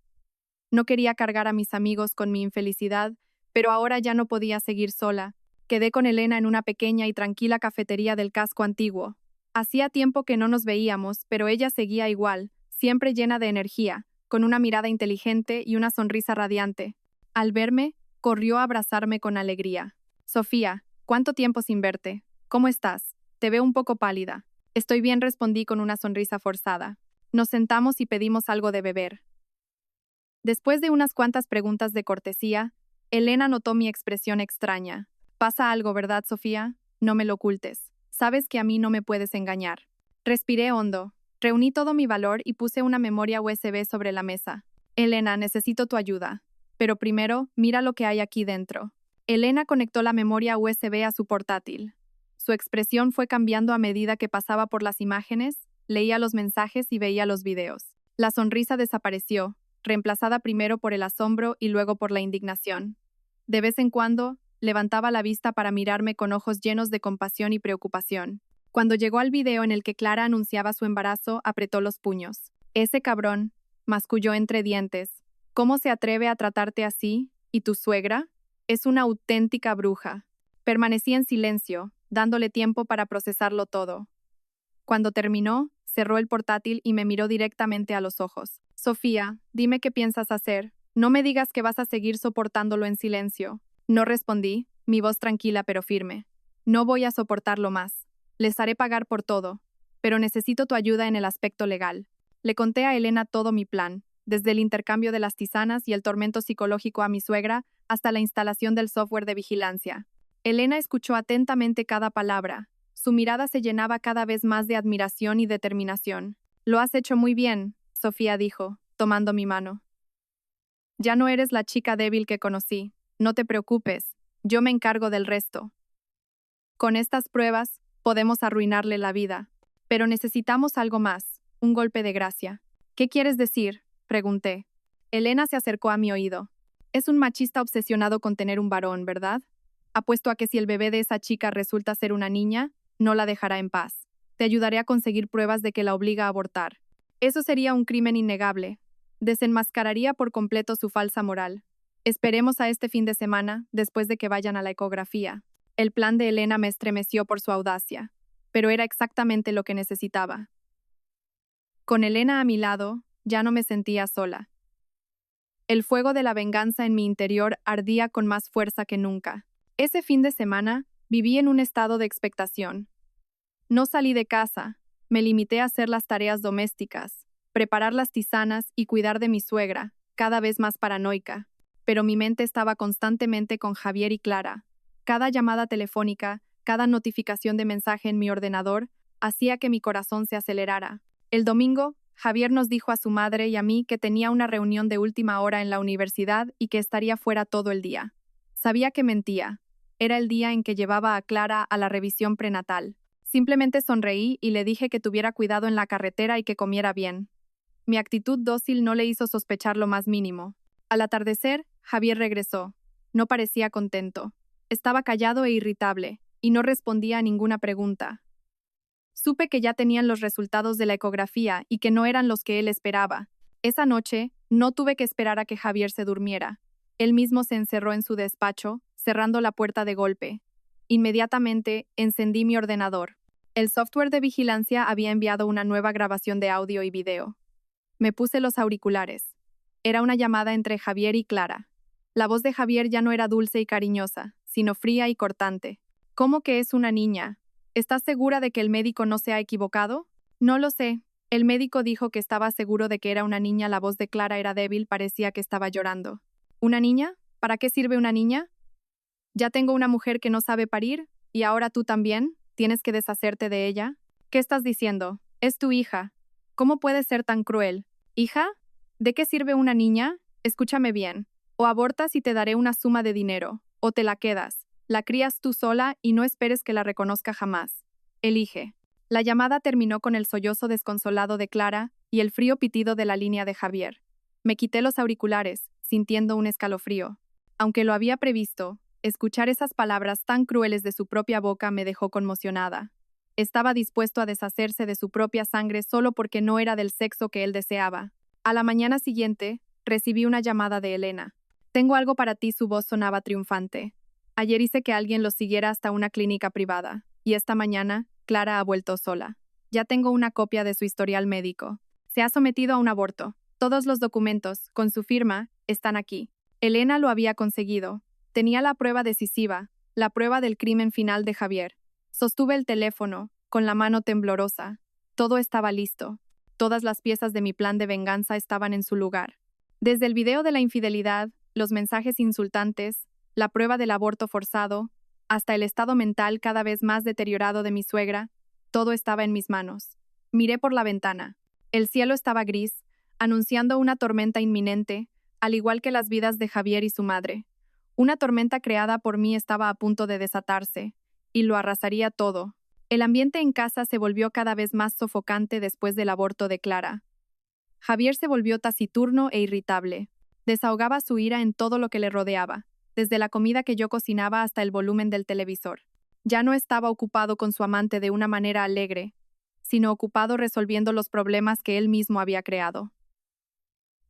No quería cargar a mis amigos con mi infelicidad, pero ahora ya no podía seguir sola. Quedé con Elena en una pequeña y tranquila cafetería del casco antiguo. Hacía tiempo que no nos veíamos, pero ella seguía igual, siempre llena de energía, con una mirada inteligente y una sonrisa radiante. Al verme, corrió a abrazarme con alegría. Sofía, ¿cuánto tiempo sin verte? ¿Cómo estás? Te veo un poco pálida. Estoy bien, respondí con una sonrisa forzada. Nos sentamos y pedimos algo de beber. Después de unas cuantas preguntas de cortesía, Elena notó mi expresión extraña. Pasa algo, ¿verdad, Sofía? No me lo ocultes. Sabes que a mí no me puedes engañar. Respiré hondo. Reuní todo mi valor y puse una memoria USB sobre la mesa. Elena, necesito tu ayuda. Pero primero, mira lo que hay aquí dentro. Elena conectó la memoria USB a su portátil. Su expresión fue cambiando a medida que pasaba por las imágenes, leía los mensajes y veía los videos. La sonrisa desapareció, reemplazada primero por el asombro y luego por la indignación. De vez en cuando, levantaba la vista para mirarme con ojos llenos de compasión y preocupación. Cuando llegó al video en el que Clara anunciaba su embarazo, apretó los puños. Ese cabrón, masculló entre dientes. ¿Cómo se atreve a tratarte así? ¿Y tu suegra? Es una auténtica bruja. Permanecí en silencio, dándole tiempo para procesarlo todo. Cuando terminó, cerró el portátil y me miró directamente a los ojos. Sofía, dime qué piensas hacer. No me digas que vas a seguir soportándolo en silencio. No respondí, mi voz tranquila pero firme. No voy a soportarlo más. Les haré pagar por todo. Pero necesito tu ayuda en el aspecto legal. Le conté a Elena todo mi plan, desde el intercambio de las tisanas y el tormento psicológico a mi suegra, hasta la instalación del software de vigilancia. Elena escuchó atentamente cada palabra. Su mirada se llenaba cada vez más de admiración y determinación. Lo has hecho muy bien, Sofía dijo, tomando mi mano. Ya no eres la chica débil que conocí. No te preocupes, yo me encargo del resto. Con estas pruebas, podemos arruinarle la vida. Pero necesitamos algo más, un golpe de gracia. ¿Qué quieres decir? Pregunté. Elena se acercó a mi oído. Es un machista obsesionado con tener un varón, ¿verdad? Apuesto a que si el bebé de esa chica resulta ser una niña, no la dejará en paz. Te ayudaré a conseguir pruebas de que la obliga a abortar. Eso sería un crimen innegable. Desenmascararía por completo su falsa moral. Esperemos a este fin de semana, después de que vayan a la ecografía. El plan de Elena me estremeció por su audacia, pero era exactamente lo que necesitaba. Con Elena a mi lado, ya no me sentía sola. El fuego de la venganza en mi interior ardía con más fuerza que nunca. Ese fin de semana, viví en un estado de expectación. No salí de casa, me limité a hacer las tareas domésticas, preparar las tisanas y cuidar de mi suegra, cada vez más paranoica. Pero mi mente estaba constantemente con Javier y Clara. Cada llamada telefónica, cada notificación de mensaje en mi ordenador, hacía que mi corazón se acelerara. El domingo, Javier nos dijo a su madre y a mí que tenía una reunión de última hora en la universidad y que estaría fuera todo el día. Sabía que mentía. Era el día en que llevaba a Clara a la revisión prenatal. Simplemente sonreí y le dije que tuviera cuidado en la carretera y que comiera bien. Mi actitud dócil no le hizo sospechar lo más mínimo. Al atardecer, Javier regresó. No parecía contento. Estaba callado e irritable, y no respondía a ninguna pregunta. Supe que ya tenían los resultados de la ecografía y que no eran los que él esperaba. Esa noche, no tuve que esperar a que Javier se durmiera. Él mismo se encerró en su despacho, cerrando la puerta de golpe. Inmediatamente, encendí mi ordenador. El software de vigilancia había enviado una nueva grabación de audio y video. Me puse los auriculares. Era una llamada entre Javier y Clara. La voz de Javier ya no era dulce y cariñosa, sino fría y cortante. ¿Cómo que es una niña? ¿Estás segura de que el médico no se ha equivocado? No lo sé. El médico dijo que estaba seguro de que era una niña. La voz de Clara era débil, parecía que estaba llorando. ¿Una niña? ¿Para qué sirve una niña? Ya tengo una mujer que no sabe parir, y ahora tú también, ¿tienes que deshacerte de ella? ¿Qué estás diciendo? Es tu hija. ¿Cómo puedes ser tan cruel? ¿Hija? ¿De qué sirve una niña? Escúchame bien. O abortas y te daré una suma de dinero, o te la quedas. La crías tú sola y no esperes que la reconozca jamás. Elige. La llamada terminó con el sollozo desconsolado de Clara y el frío pitido de la línea de Javier. Me quité los auriculares, sintiendo un escalofrío. Aunque lo había previsto, escuchar esas palabras tan crueles de su propia boca me dejó conmocionada. Estaba dispuesto a deshacerse de su propia sangre solo porque no era del sexo que él deseaba. A la mañana siguiente, recibí una llamada de Elena. Tengo algo para ti, su voz sonaba triunfante. Ayer hice que alguien lo siguiera hasta una clínica privada, y esta mañana, Clara ha vuelto sola. Ya tengo una copia de su historial médico. Se ha sometido a un aborto. Todos los documentos, con su firma, están aquí. Elena lo había conseguido. Tenía la prueba decisiva, la prueba del crimen final de Javier. Sostuve el teléfono, con la mano temblorosa. Todo estaba listo. Todas las piezas de mi plan de venganza estaban en su lugar. Desde el video de la infidelidad, los mensajes insultantes, la prueba del aborto forzado, hasta el estado mental cada vez más deteriorado de mi suegra, todo estaba en mis manos. Miré por la ventana. El cielo estaba gris, anunciando una tormenta inminente, al igual que las vidas de Javier y su madre. Una tormenta creada por mí estaba a punto de desatarse, y lo arrasaría todo. El ambiente en casa se volvió cada vez más sofocante después del aborto de Clara. Javier se volvió taciturno e irritable. Desahogaba su ira en todo lo que le rodeaba, desde la comida que yo cocinaba hasta el volumen del televisor. Ya no estaba ocupado con su amante de una manera alegre, sino ocupado resolviendo los problemas que él mismo había creado.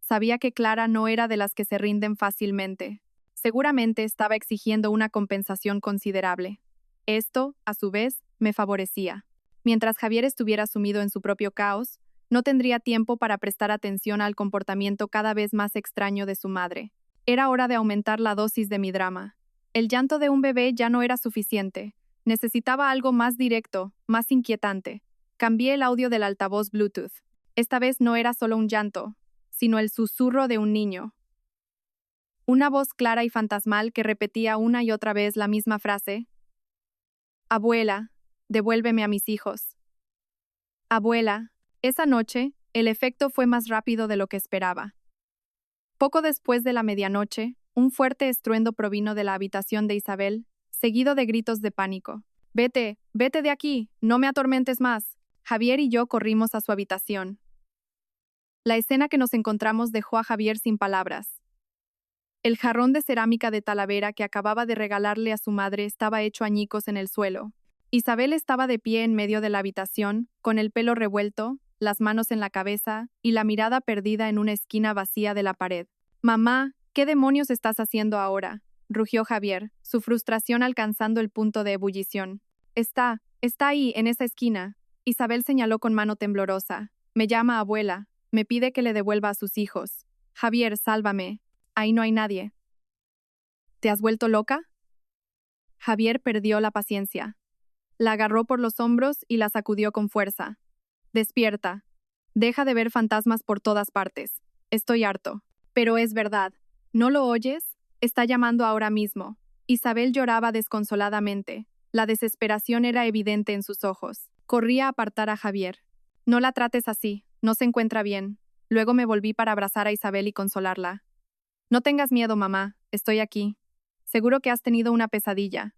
Sabía que Clara no era de las que se rinden fácilmente. Seguramente estaba exigiendo una compensación considerable. Esto, a su vez, me favorecía. Mientras Javier estuviera sumido en su propio caos, no tendría tiempo para prestar atención al comportamiento cada vez más extraño de su madre. Era hora de aumentar la dosis de mi drama. El llanto de un bebé ya no era suficiente. Necesitaba algo más directo, más inquietante. Cambié el audio del altavoz Bluetooth. Esta vez no era solo un llanto, sino el susurro de un niño. Una voz clara y fantasmal que repetía una y otra vez la misma frase. Abuela, devuélveme a mis hijos. Abuela. Esa noche, el efecto fue más rápido de lo que esperaba. Poco después de la medianoche, un fuerte estruendo provino de la habitación de Isabel, seguido de gritos de pánico. Vete, vete de aquí, no me atormentes más. Javier y yo corrimos a su habitación. La escena que nos encontramos dejó a Javier sin palabras. El jarrón de cerámica de Talavera que acababa de regalarle a su madre estaba hecho añicos en el suelo. Isabel estaba de pie en medio de la habitación, con el pelo revuelto, las manos en la cabeza y la mirada perdida en una esquina vacía de la pared. «Mamá, ¿qué demonios estás haciendo ahora?», rugió Javier, su frustración alcanzando el punto de ebullición. Está ahí, en esa esquina». Isabel señaló con mano temblorosa. «Me llama abuela. Me pide que le devuelva a sus hijos. Javier, sálvame. Ahí no hay nadie». «¿Te has vuelto loca?». Javier perdió la paciencia. La agarró por los hombros y la sacudió con fuerza. «Despierta. Deja de ver fantasmas por todas partes. Estoy harto». «Pero es verdad. ¿No lo oyes? Está llamando ahora mismo». Isabel lloraba desconsoladamente. La desesperación era evidente en sus ojos. Corría a apartar a Javier. «No la trates así. No se encuentra bien». Luego me volví para abrazar a Isabel y consolarla. «No tengas miedo, mamá. Estoy aquí. Seguro que has tenido una pesadilla».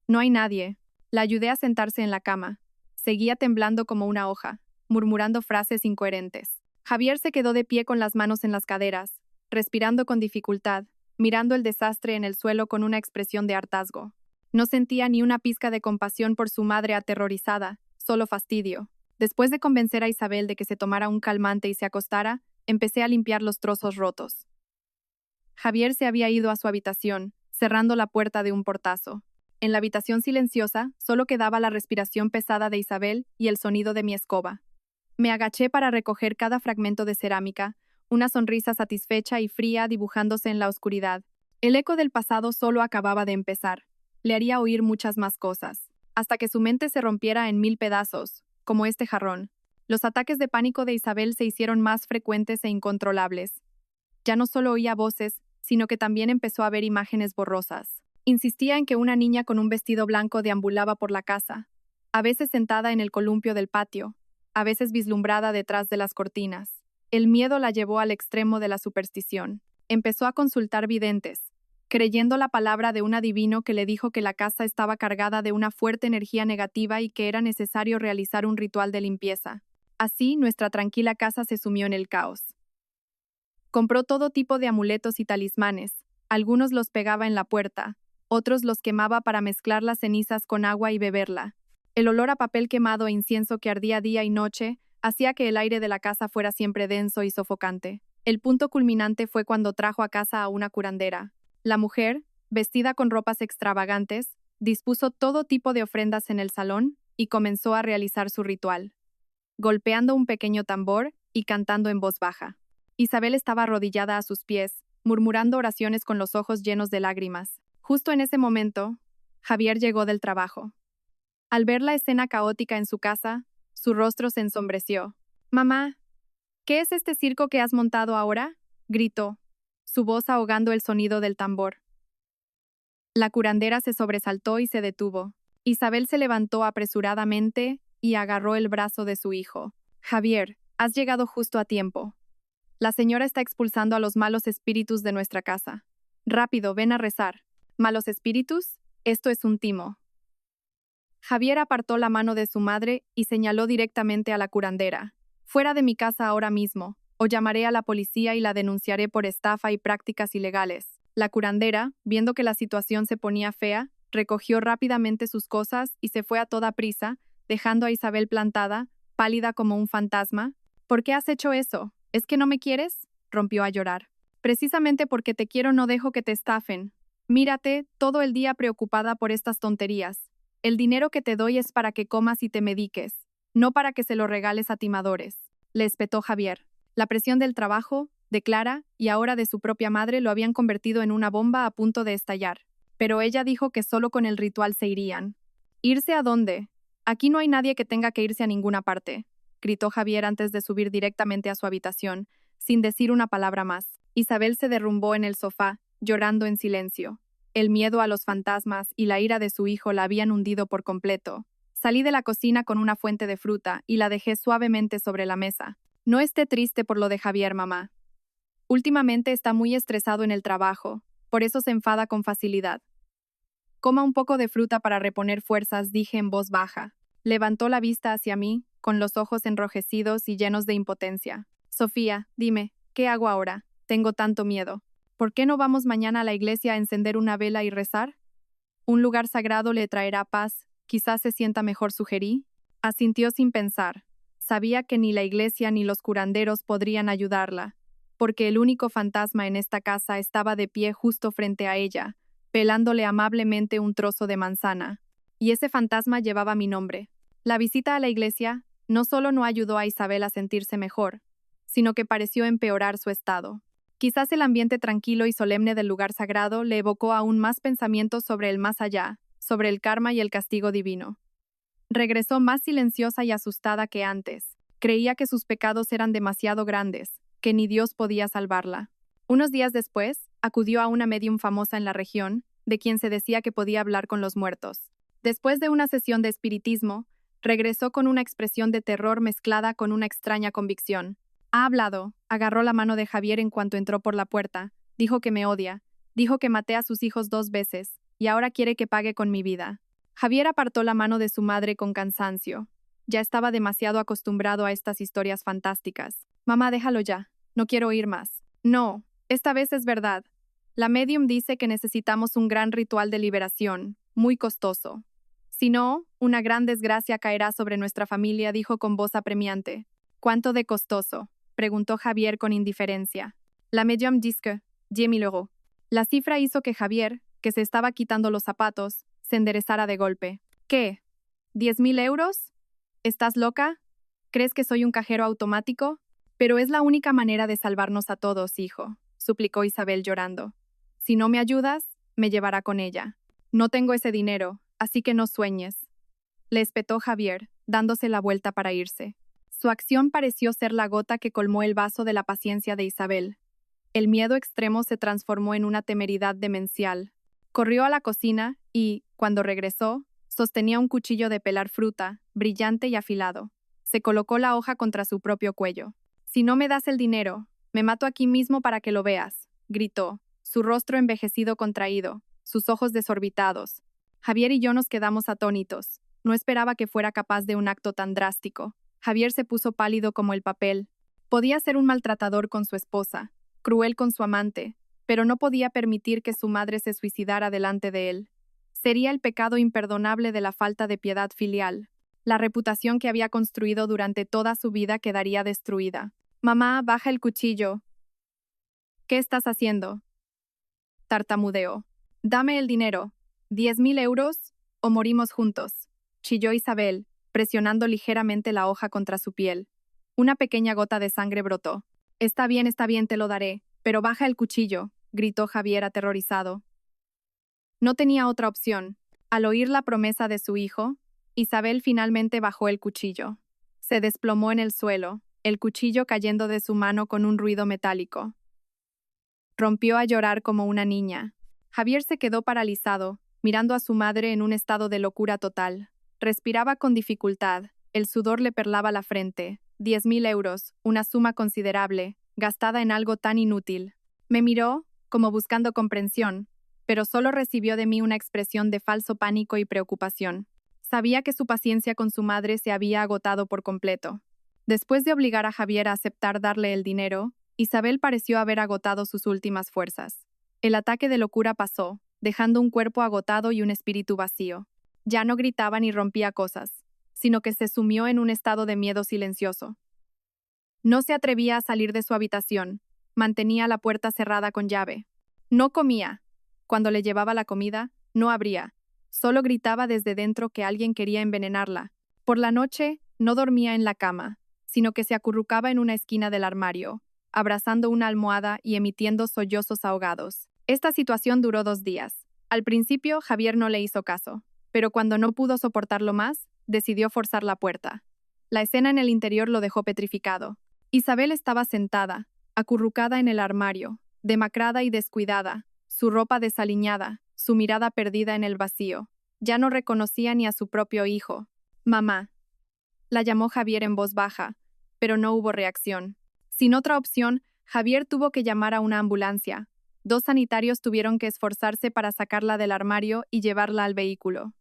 «No hay nadie». La ayudé a sentarse en la cama. Seguía temblando como una hoja, murmurando frases incoherentes. Javier se quedó de pie con las manos en las caderas, respirando con dificultad, mirando el desastre en el suelo con una expresión de hartazgo. No sentía ni una pizca de compasión por su madre aterrorizada, solo fastidio. Después de convencer a Isabel de que se tomara un calmante y se acostara, empecé a limpiar los trozos rotos. Javier se había ido a su habitación, cerrando la puerta de un portazo. En la habitación silenciosa, solo quedaba la respiración pesada de Isabel y el sonido de mi escoba. Me agaché para recoger cada fragmento de cerámica, una sonrisa satisfecha y fría dibujándose en la oscuridad. El eco del pasado solo acababa de empezar. Le haría oír muchas más cosas, hasta que su mente se rompiera en 1000 pedazos, como este jarrón. Los ataques de pánico de Isabel se hicieron más frecuentes e incontrolables. Ya no solo oía voces, sino que también empezó a ver imágenes borrosas. Insistía en que una niña con un vestido blanco deambulaba por la casa, a veces sentada en el columpio del patio, a veces vislumbrada detrás de las cortinas. El miedo la llevó al extremo de la superstición. Empezó a consultar videntes, creyendo la palabra de un adivino que le dijo que la casa estaba cargada de una fuerte energía negativa y que era necesario realizar un ritual de limpieza. Así, nuestra tranquila casa se sumió en el caos. Compró todo tipo de amuletos y talismanes. Algunos los pegaba en la puerta, otros los quemaba para mezclar las cenizas con agua y beberla. El olor a papel quemado e incienso que ardía día y noche hacía que el aire de la casa fuera siempre denso y sofocante. El punto culminante fue cuando trajo a casa a una curandera. La mujer, vestida con ropas extravagantes, dispuso todo tipo de ofrendas en el salón y comenzó a realizar su ritual, golpeando un pequeño tambor y cantando en voz baja. Isabel estaba arrodillada a sus pies, murmurando oraciones con los ojos llenos de lágrimas. Justo en ese momento, Javier llegó del trabajo. Al ver la escena caótica en su casa, su rostro se ensombreció. «Mamá, ¿qué es este circo que has montado ahora?», gritó, su voz ahogando el sonido del tambor. La curandera se sobresaltó y se detuvo. Isabel se levantó apresuradamente y agarró el brazo de su hijo. «Javier, has llegado justo a tiempo. La señora está expulsando a los malos espíritus de nuestra casa. Rápido, ven a rezar». «¿Malos espíritus? Esto es un timo». Javier apartó la mano de su madre y señaló directamente a la curandera. «Fuera de mi casa ahora mismo, o llamaré a la policía y la denunciaré por estafa y prácticas ilegales». La curandera, viendo que la situación se ponía fea, recogió rápidamente sus cosas y se fue a toda prisa, dejando a Isabel plantada, pálida como un fantasma. «¿Por qué has hecho eso? ¿Es que no me quieres?», rompió a llorar. «Precisamente porque te quiero no dejo que te estafen. Mírate, todo el día preocupada por estas tonterías. El dinero que te doy es para que comas y te mediques, no para que se lo regales a timadores», le espetó Javier. La presión del trabajo, de Clara, y ahora de su propia madre lo habían convertido en una bomba a punto de estallar. Pero ella dijo que solo con el ritual se irían. «¿Irse a dónde? Aquí no hay nadie que tenga que irse a ninguna parte», gritó Javier antes de subir directamente a su habitación, sin decir una palabra más. Isabel se derrumbó en el sofá, llorando en silencio. El miedo a los fantasmas y la ira de su hijo la habían hundido por completo. Salí de la cocina con una fuente de fruta y la dejé suavemente sobre la mesa. «No esté triste por lo de Javier, mamá. Últimamente está muy estresado en el trabajo, por eso se enfada con facilidad. Coma un poco de fruta para reponer fuerzas», dije en voz baja. Levantó la vista hacia mí, con los ojos enrojecidos y llenos de impotencia. «Sofía, dime, ¿qué hago ahora? Tengo tanto miedo. ¿Por qué no vamos mañana a la iglesia a encender una vela y rezar? Un lugar sagrado le traerá paz, quizás se sienta mejor», sugerí. Asintió sin pensar. Sabía que ni la iglesia ni los curanderos podrían ayudarla, porque el único fantasma en esta casa estaba de pie justo frente a ella, pelándole amablemente un trozo de manzana. Y ese fantasma llevaba mi nombre. La visita a la iglesia no solo no ayudó a Isabel a sentirse mejor, sino que pareció empeorar su estado. Quizás el ambiente tranquilo y solemne del lugar sagrado le evocó aún más pensamientos sobre el más allá, sobre el karma y el castigo divino. Regresó más silenciosa y asustada que antes. Creía que sus pecados eran demasiado grandes, que ni Dios podía salvarla. Unos días después, acudió a una médium famosa en la región, de quien se decía que podía hablar con los muertos. Después de una sesión de espiritismo, regresó con una expresión de terror mezclada con una extraña convicción. «Ha hablado», agarró la mano de Javier en cuanto entró por la puerta. «Dijo que me odia, dijo que maté a sus hijos 2 veces, y ahora quiere que pague con mi vida». Javier apartó la mano de su madre con cansancio. Ya estaba demasiado acostumbrado a estas historias fantásticas. «Mamá, déjalo ya. No quiero oír más». «No, esta vez es verdad. La medium dice que necesitamos un gran ritual de liberación, muy costoso. Si no, una gran desgracia caerá sobre nuestra familia, dijo con voz apremiante. ¿Cuánto de costoso?, preguntó Javier con indiferencia. La médium disque, 10.000 euros. La cifra hizo que Javier, que se estaba quitando los zapatos, se enderezara de golpe. ¿Qué? ¿10.000 euros? ¿Estás loca? ¿Crees que soy un cajero automático? Pero es la única manera de salvarnos a todos, hijo, suplicó Isabel llorando. Si no me ayudas, me llevará con ella. No tengo ese dinero, así que no sueñes. Le espetó Javier, dándose la vuelta para irse. Su acción pareció ser la gota que colmó el vaso de la paciencia de Isabel. El miedo extremo se transformó en una temeridad demencial. Corrió a la cocina y, cuando regresó, sostenía un cuchillo de pelar fruta, brillante y afilado. Se colocó la hoja contra su propio cuello. «Si no me das el dinero, me mato aquí mismo para que lo veas», gritó, su rostro envejecido contraído, sus ojos desorbitados. Javier y yo nos quedamos atónitos. No esperaba que fuera capaz de un acto tan drástico. Javier se puso pálido como el papel. Podía ser un maltratador con su esposa, cruel con su amante, pero no podía permitir que su madre se suicidara delante de él. Sería el pecado imperdonable de la falta de piedad filial. La reputación que había construido durante toda su vida quedaría destruida. «Mamá, baja el cuchillo». «¿Qué estás haciendo?», tartamudeó. «Dame el dinero. 10.000 euros o morimos juntos», chilló Isabel, presionando ligeramente la hoja contra su piel. Una pequeña gota de sangre brotó. Está bien, te lo daré, pero baja el cuchillo», gritó Javier aterrorizado. No tenía otra opción. Al oír la promesa de su hijo, Isabel finalmente bajó el cuchillo. Se desplomó en el suelo, el cuchillo cayendo de su mano con un ruido metálico. Rompió a llorar como una niña. Javier se quedó paralizado, mirando a su madre en un estado de locura total. Respiraba con dificultad, el sudor le perlaba la frente. 10.000 euros, una suma considerable, gastada en algo tan inútil. Me miró, como buscando comprensión, pero solo recibió de mí una expresión de falso pánico y preocupación. Sabía que su paciencia con su madre se había agotado por completo. Después de obligar a Javier a aceptar darle el dinero, Isabel pareció haber agotado sus últimas fuerzas. El ataque de locura pasó, dejando un cuerpo agotado y un espíritu vacío. Ya no gritaba ni rompía cosas, sino que se sumió en un estado de miedo silencioso. No se atrevía a salir de su habitación, mantenía la puerta cerrada con llave. No comía. Cuando le llevaba la comida, no abría. Solo gritaba desde dentro que alguien quería envenenarla. Por la noche, no dormía en la cama, sino que se acurrucaba en una esquina del armario, abrazando una almohada y emitiendo sollozos ahogados. Esta situación duró 2 días. Al principio, Javier no le hizo caso, pero cuando no pudo soportarlo más, decidió forzar la puerta. La escena en el interior lo dejó petrificado. Isabel estaba sentada, acurrucada en el armario, demacrada y descuidada, su ropa desaliñada, su mirada perdida en el vacío. Ya no reconocía ni a su propio hijo. «Mamá», la llamó Javier en voz baja, pero no hubo reacción. Sin otra opción, Javier tuvo que llamar a una ambulancia. 2 sanitarios tuvieron que esforzarse para sacarla del armario y llevarla al vehículo.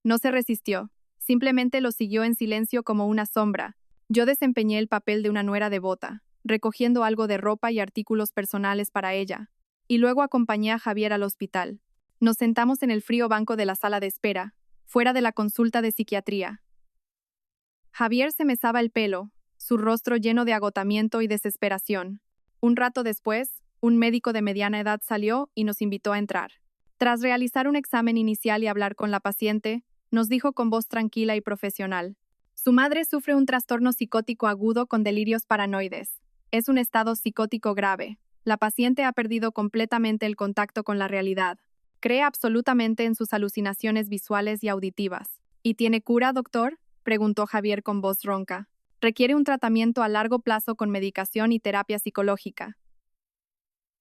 No se resistió, simplemente lo siguió en silencio como una sombra. Yo desempeñé el papel de una nuera devota, recogiendo algo de ropa y artículos personales para ella, y luego acompañé a Javier al hospital. Nos sentamos en el frío banco de la sala de espera, fuera de la consulta de psiquiatría. Javier se mesaba el pelo, su rostro lleno de agotamiento y desesperación. Un rato después, un médico de mediana edad salió y nos invitó a entrar. Tras realizar un examen inicial y hablar con la paciente, nos dijo con voz tranquila y profesional: «Su madre sufre un trastorno psicótico agudo con delirios paranoides. Es un estado psicótico grave. La paciente ha perdido completamente el contacto con la realidad. Cree absolutamente en sus alucinaciones visuales y auditivas». «¿Y tiene cura, doctor?», preguntó Javier con voz ronca. «Requiere un tratamiento a largo plazo con medicación y terapia psicológica.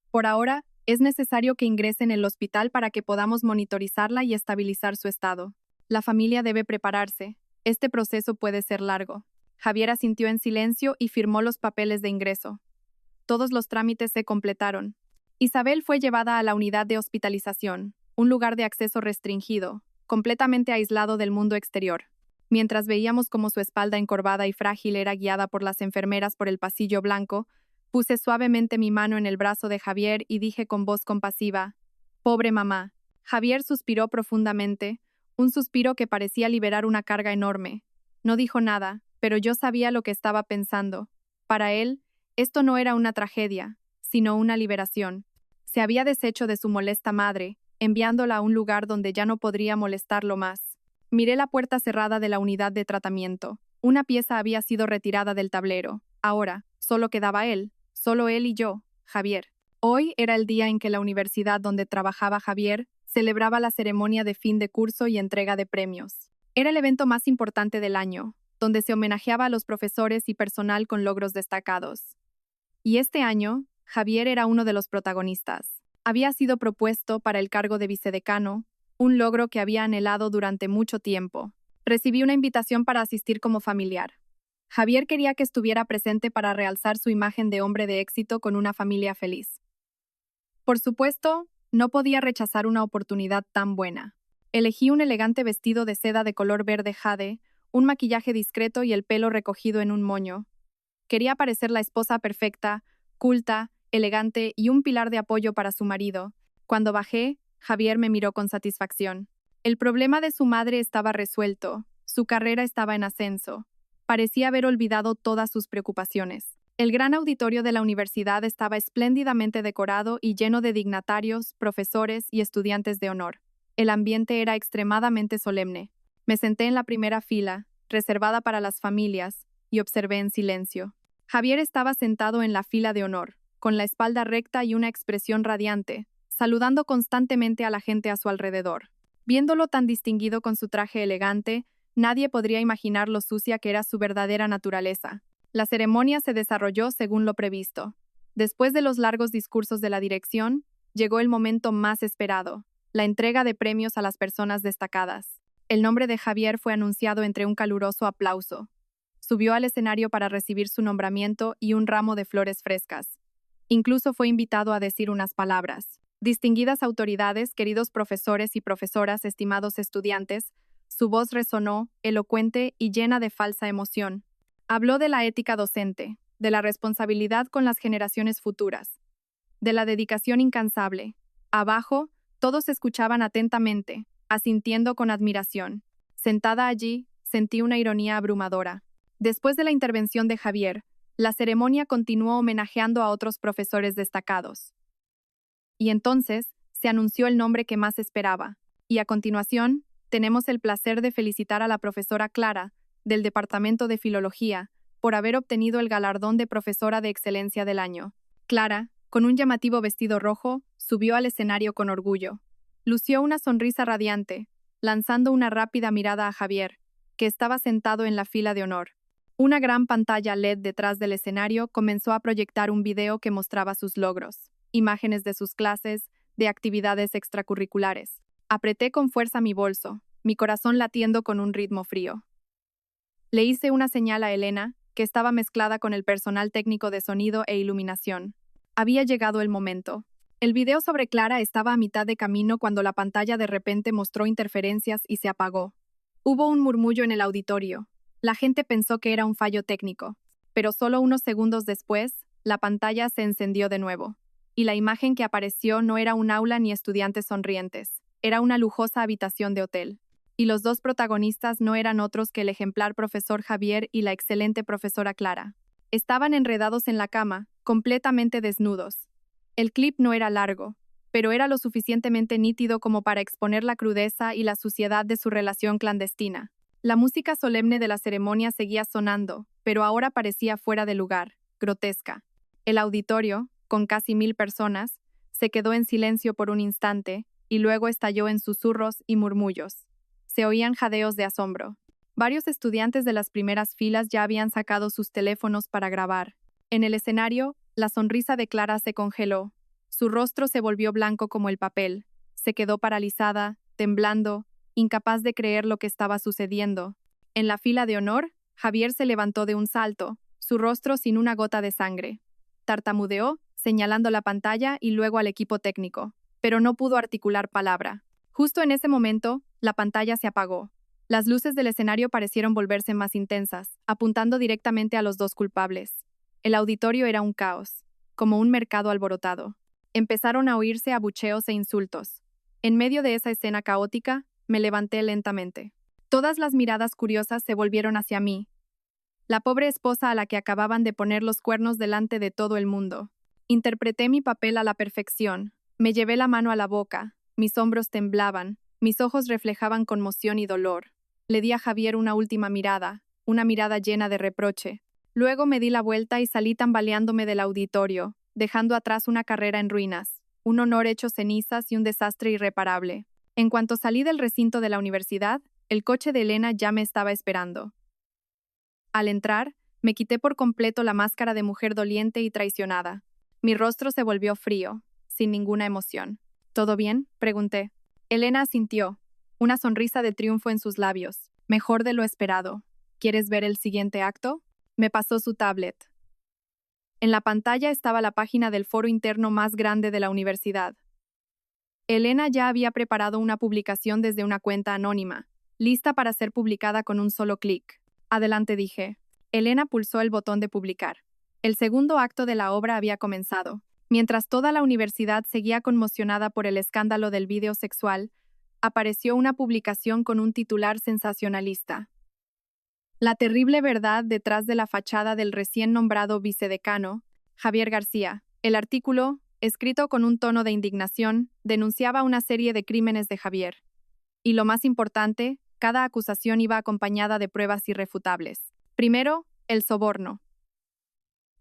Por ahora, es necesario que ingrese en el hospital para que podamos monitorizarla y estabilizar su estado. La familia debe prepararse. Este proceso puede ser largo». Javier asintió en silencio y firmó los papeles de ingreso. Todos los trámites se completaron. Isabel fue llevada a la unidad de hospitalización, un lugar de acceso restringido, completamente aislado del mundo exterior. Mientras veíamos cómo su espalda encorvada y frágil era guiada por las enfermeras por el pasillo blanco, puse suavemente mi mano en el brazo de Javier y dije con voz compasiva: «Pobre mamá». Javier suspiró profundamente, un suspiro que parecía liberar una carga enorme. No dijo nada, pero yo sabía lo que estaba pensando. Para él, esto no era una tragedia, sino una liberación. Se había deshecho de su molesta madre, enviándola a un lugar donde ya no podría molestarlo más. Miré la puerta cerrada de la unidad de tratamiento. Una pieza había sido retirada del tablero. Ahora, solo quedaba él, solo él y yo, Javier. Hoy era el día en que la universidad donde trabajaba Javier celebraba la ceremonia de fin de curso y entrega de premios. Era el evento más importante del año, donde se homenajeaba a los profesores y personal con logros destacados. Y este año, Javier era uno de los protagonistas. Había sido propuesto para el cargo de vicedecano, un logro que había anhelado durante mucho tiempo. Recibí una invitación para asistir como familiar. Javier quería que estuviera presente para realzar su imagen de hombre de éxito con una familia feliz. Por supuesto, no podía rechazar una oportunidad tan buena. Elegí un elegante vestido de seda de color verde jade, un maquillaje discreto y el pelo recogido en un moño. Quería parecer la esposa perfecta, culta, elegante y un pilar de apoyo para su marido. Cuando bajé, Javier me miró con satisfacción. El problema de su madre estaba resuelto, su carrera estaba en ascenso. Parecía haber olvidado todas sus preocupaciones. El gran auditorio de la universidad estaba espléndidamente decorado y lleno de dignatarios, profesores y estudiantes de honor. El ambiente era extremadamente solemne. Me senté en la primera fila, reservada para las familias, y observé en silencio. Javier estaba sentado en la fila de honor, con la espalda recta y una expresión radiante, saludando constantemente a la gente a su alrededor. Viéndolo tan distinguido con su traje elegante, nadie podría imaginar lo sucia que era su verdadera naturaleza. La ceremonia se desarrolló según lo previsto. Después de los largos discursos de la dirección, llegó el momento más esperado, la entrega de premios a las personas destacadas. El nombre de Javier fue anunciado entre un caluroso aplauso. Subió al escenario para recibir su nombramiento y un ramo de flores frescas. Incluso fue invitado a decir unas palabras. Distinguidas autoridades, queridos profesores y profesoras, estimados estudiantes, su voz resonó, elocuente y llena de falsa emoción. Habló de la ética docente, de la responsabilidad con las generaciones futuras, de la dedicación incansable. Abajo, todos escuchaban atentamente, asintiendo con admiración. Sentada allí, sentí una ironía abrumadora. Después de la intervención de Javier, la ceremonia continuó homenajeando a otros profesores destacados. Y entonces, se anunció el nombre que más esperaba. Y a continuación, tenemos el placer de felicitar a la profesora Clara, del Departamento de Filología, por haber obtenido el galardón de Profesora de Excelencia del Año. Clara, con un llamativo vestido rojo, subió al escenario con orgullo. Lució una sonrisa radiante, lanzando una rápida mirada a Javier, que estaba sentado en la fila de honor. Una gran pantalla LED detrás del escenario comenzó a proyectar un video que mostraba sus logros, imágenes de sus clases, de actividades extracurriculares. Apreté con fuerza mi bolso, mi corazón latiendo con un ritmo frío. Le hice una señal a Elena, que estaba mezclada con el personal técnico de sonido e iluminación. Había llegado el momento. El video sobre Clara estaba a mitad de camino cuando la pantalla de repente mostró interferencias y se apagó. Hubo un murmullo en el auditorio. La gente pensó que era un fallo técnico, pero solo unos segundos después, la pantalla se encendió de nuevo. Y la imagen que apareció no era un aula ni estudiantes sonrientes, era una lujosa habitación de hotel. Y los dos protagonistas no eran otros que el ejemplar profesor Javier y la excelente profesora Clara. Estaban enredados en la cama, completamente desnudos. El clip no era largo, pero era lo suficientemente nítido como para exponer la crudeza y la suciedad de su relación clandestina. La música solemne de la ceremonia seguía sonando, pero ahora parecía fuera de lugar, grotesca. El auditorio, con casi 1000 personas, se quedó en silencio por un instante y luego estalló en susurros y murmullos. Se oían jadeos de asombro. Varios estudiantes de las primeras filas ya habían sacado sus teléfonos para grabar. En el escenario, la sonrisa de Clara se congeló. Su rostro se volvió blanco como el papel. Se quedó paralizada, temblando, incapaz de creer lo que estaba sucediendo. En la fila de honor, Javier se levantó de un salto, su rostro sin una gota de sangre. Tartamudeó, señalando la pantalla y luego al equipo técnico, pero no pudo articular palabra. Justo en ese momento, la pantalla se apagó. Las luces del escenario parecieron volverse más intensas, apuntando directamente a los dos culpables. El auditorio era un caos, como un mercado alborotado. Empezaron a oírse abucheos e insultos. En medio de esa escena caótica, Me levanté lentamente. Todas las miradas curiosas se volvieron hacia mí. La pobre esposa a la que acababan de poner los cuernos delante de todo el mundo. Interpreté mi papel a la perfección. Me llevé la mano a la boca. Mis hombros temblaban. Mis ojos reflejaban conmoción y dolor. Le di a Javier una última mirada, una mirada llena de reproche. Luego me di la vuelta y salí tambaleándome del auditorio, dejando atrás una carrera en ruinas, un honor hecho cenizas y un desastre irreparable. En cuanto salí del recinto de la universidad, el coche de Elena ya me estaba esperando. Al entrar, me quité por completo la máscara de mujer doliente y traicionada. Mi rostro se volvió frío, sin ninguna emoción. ¿Todo bien?, pregunté. Elena asintió, una sonrisa de triunfo en sus labios. Mejor de lo esperado. ¿Quieres ver el siguiente acto? Me pasó su tablet. En la pantalla estaba la página del foro interno más grande de la universidad. Elena ya había preparado una publicación desde una cuenta anónima, lista para ser publicada con un solo clic. Adelante, dije. Elena pulsó el botón de publicar. El segundo acto de la obra había comenzado. Mientras toda la universidad seguía conmocionada por el escándalo del vídeo sexual, apareció una publicación con un titular sensacionalista. La terrible verdad detrás de la fachada del recién nombrado vicedecano, Javier García. El artículo, escrito con un tono de indignación, denunciaba una serie de crímenes de Javier. Y lo más importante, cada acusación iba acompañada de pruebas irrefutables. Primero, el soborno.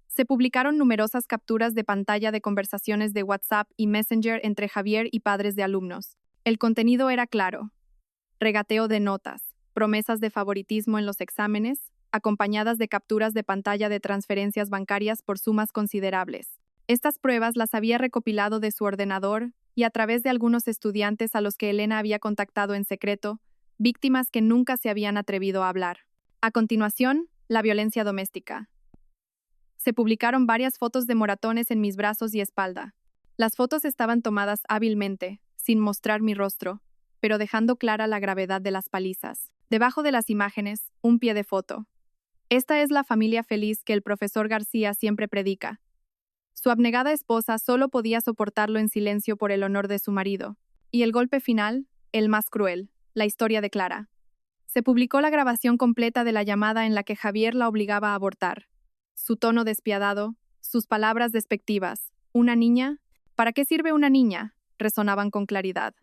Se publicaron numerosas capturas de pantalla de conversaciones de WhatsApp y Messenger entre Javier y padres de alumnos. El contenido era claro. Regateo de notas, promesas de favoritismo en los exámenes, acompañadas de capturas de pantalla de transferencias bancarias por sumas considerables. Estas pruebas las había recopilado de su ordenador y a través de algunos estudiantes a los que Elena había contactado en secreto, víctimas que nunca se habían atrevido a hablar. A continuación, la violencia doméstica. Se publicaron varias fotos de moratones en mis brazos y espalda. Las fotos estaban tomadas hábilmente, sin mostrar mi rostro, pero dejando clara la gravedad de las palizas. Debajo de las imágenes, un pie de foto. Esta es la familia feliz que el profesor García siempre predica. Su abnegada esposa solo podía soportarlo en silencio por el honor de su marido. Y el golpe final, el más cruel, la historia de Clara. Se publicó la grabación completa de la llamada en la que Javier la obligaba a abortar. Su tono despiadado, sus palabras despectivas. ¿Una niña? ¿Para qué sirve una niña?, resonaban con claridad.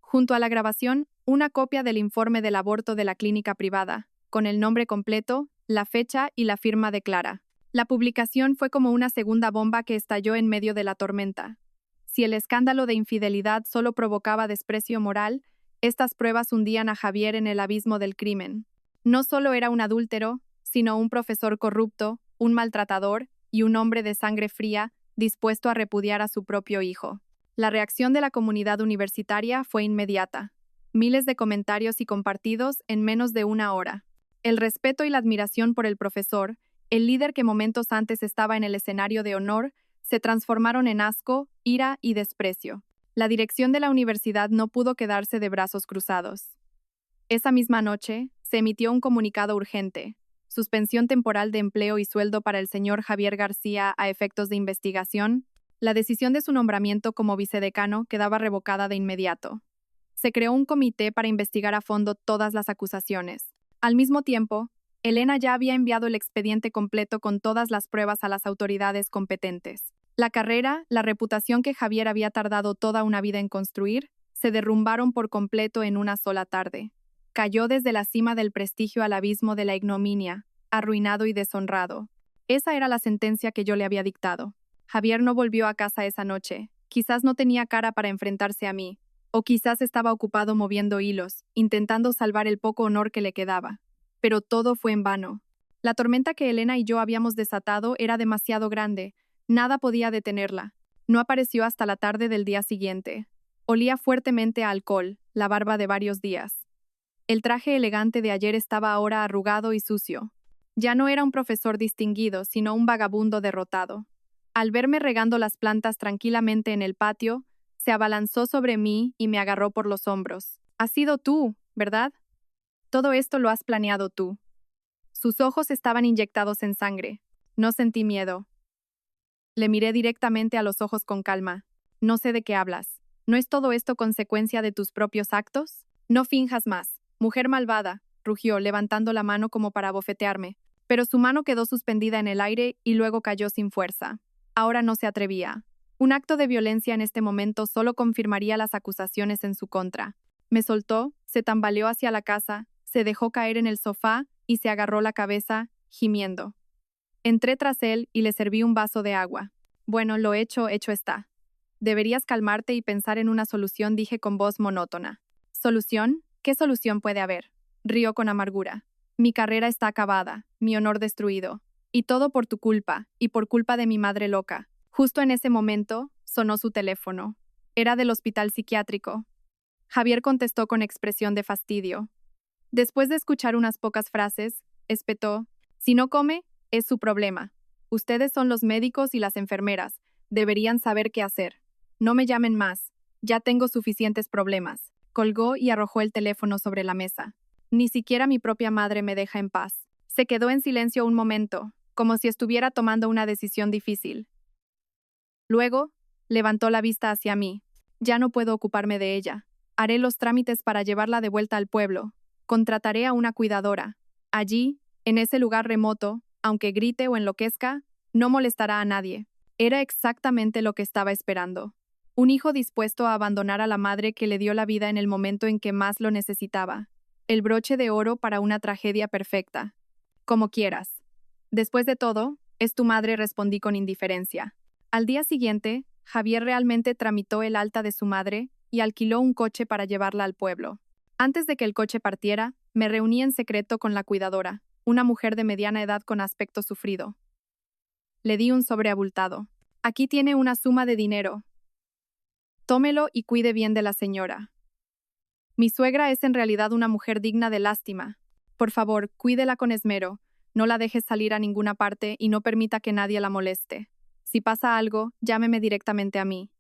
Junto a la grabación, una copia del informe del aborto de la clínica privada, con el nombre completo, la fecha y la firma de Clara. La publicación fue como una segunda bomba que estalló en medio de la tormenta. Si el escándalo de infidelidad solo provocaba desprecio moral, estas pruebas hundían a Javier en el abismo del crimen. No solo era un adúltero, sino un profesor corrupto, un maltratador y un hombre de sangre fría dispuesto a repudiar a su propio hijo. La reacción de la comunidad universitaria fue inmediata. Miles de comentarios y compartidos en menos de una hora. El respeto y la admiración por el profesor, el líder que momentos antes estaba en el escenario de honor, se transformaron en asco, ira y desprecio. La dirección de la universidad no pudo quedarse de brazos cruzados. Esa misma noche, se emitió un comunicado urgente: suspensión temporal de empleo y sueldo para el señor Javier García a efectos de investigación. La decisión de su nombramiento como vicedecano quedaba revocada de inmediato. Se creó un comité para investigar a fondo todas las acusaciones. Al mismo tiempo, Elena ya había enviado el expediente completo con todas las pruebas a las autoridades competentes. La carrera, la reputación que Javier había tardado toda una vida en construir, se derrumbaron por completo en una sola tarde. Cayó desde la cima del prestigio al abismo de la ignominia, arruinado y deshonrado. Esa era la sentencia que yo le había dictado. Javier no volvió a casa esa noche. Quizás no tenía cara para enfrentarse a mí, o quizás estaba ocupado moviendo hilos, intentando salvar el poco honor que le quedaba. Pero todo fue en vano. La tormenta que Elena y yo habíamos desatado era demasiado grande. Nada podía detenerla. No apareció hasta la tarde del día siguiente. Olía fuertemente a alcohol, la barba de varios días. El traje elegante de ayer estaba ahora arrugado y sucio. Ya no era un profesor distinguido, sino un vagabundo derrotado. Al verme regando las plantas tranquilamente en el patio, se abalanzó sobre mí y me agarró por los hombros. «Has sido tú, ¿verdad? Todo esto lo has planeado tú». Sus ojos estaban inyectados en sangre. No sentí miedo. Le miré directamente a los ojos con calma. «No sé de qué hablas. ¿No es todo esto consecuencia de tus propios actos?» No finjas más. Mujer malvada, rugió, levantando la mano como para bofetearme. Pero su mano quedó suspendida en el aire y luego cayó sin fuerza. Ahora no se atrevía. Un acto de violencia en este momento solo confirmaría las acusaciones en su contra. Me soltó, se tambaleó hacia la casa, se dejó caer en el sofá y se agarró la cabeza, gimiendo. Entré tras él y le serví un vaso de agua. Bueno, lo hecho, hecho está. Deberías calmarte y pensar en una solución, dije con voz monótona. ¿Solución? ¿Qué solución puede haber? Rió con amargura. Mi carrera está acabada, mi honor destruido. Y todo por tu culpa, y por culpa de mi madre loca. Justo en ese momento, sonó su teléfono. Era del hospital psiquiátrico. Javier contestó con expresión de fastidio. Después de escuchar unas pocas frases, espetó: si no come, es su problema. Ustedes son los médicos y las enfermeras. Deberían saber qué hacer. No me llamen más. Ya tengo suficientes problemas. Colgó y arrojó el teléfono sobre la mesa. Ni siquiera mi propia madre me deja en paz. Se quedó en silencio un momento, como si estuviera tomando una decisión difícil. Luego, levantó la vista hacia mí. Ya no puedo ocuparme de ella. Haré los trámites para llevarla de vuelta al pueblo. Contrataré a una cuidadora. Allí, en ese lugar remoto, aunque grite o enloquezca, no molestará a nadie. Era exactamente lo que estaba esperando. Un hijo dispuesto a abandonar a la madre que le dio la vida en el momento en que más lo necesitaba. El broche de oro para una tragedia perfecta. Como quieras. Después de todo, es tu madre, respondí con indiferencia. Al día siguiente, Javier realmente tramitó el alta de su madre y alquiló un coche para llevarla al pueblo. Antes de que el coche partiera, me reuní en secreto con la cuidadora, una mujer de mediana edad con aspecto sufrido. Le di un sobre abultado. Aquí tiene una suma de dinero. Tómelo y cuide bien de la señora. Mi suegra es en realidad una mujer digna de lástima. Por favor, cuídela con esmero, no la dejes salir a ninguna parte y no permita que nadie la moleste. Si pasa algo, llámeme directamente a mí.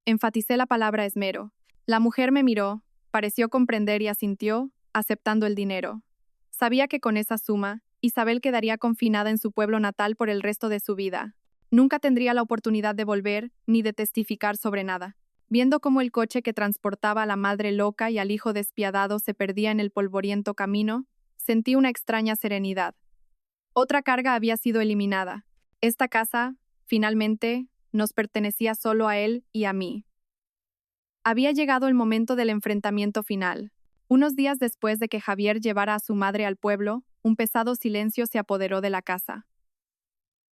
Enfaticé la palabra esmero. La mujer me miró, pareció comprender y asintió, aceptando el dinero. Sabía que con esa suma, Isabel quedaría confinada en su pueblo natal por el resto de su vida. Nunca tendría la oportunidad de volver, ni de testificar sobre nada. Viendo cómo el coche que transportaba a la madre loca y al hijo despiadado se perdía en el polvoriento camino, sentí una extraña serenidad. Otra carga había sido eliminada. Esta casa, finalmente, nos pertenecía solo a él y a mí. Había llegado el momento del enfrentamiento final. Unos días después de que Javier llevara a su madre al pueblo, un pesado silencio se apoderó de la casa.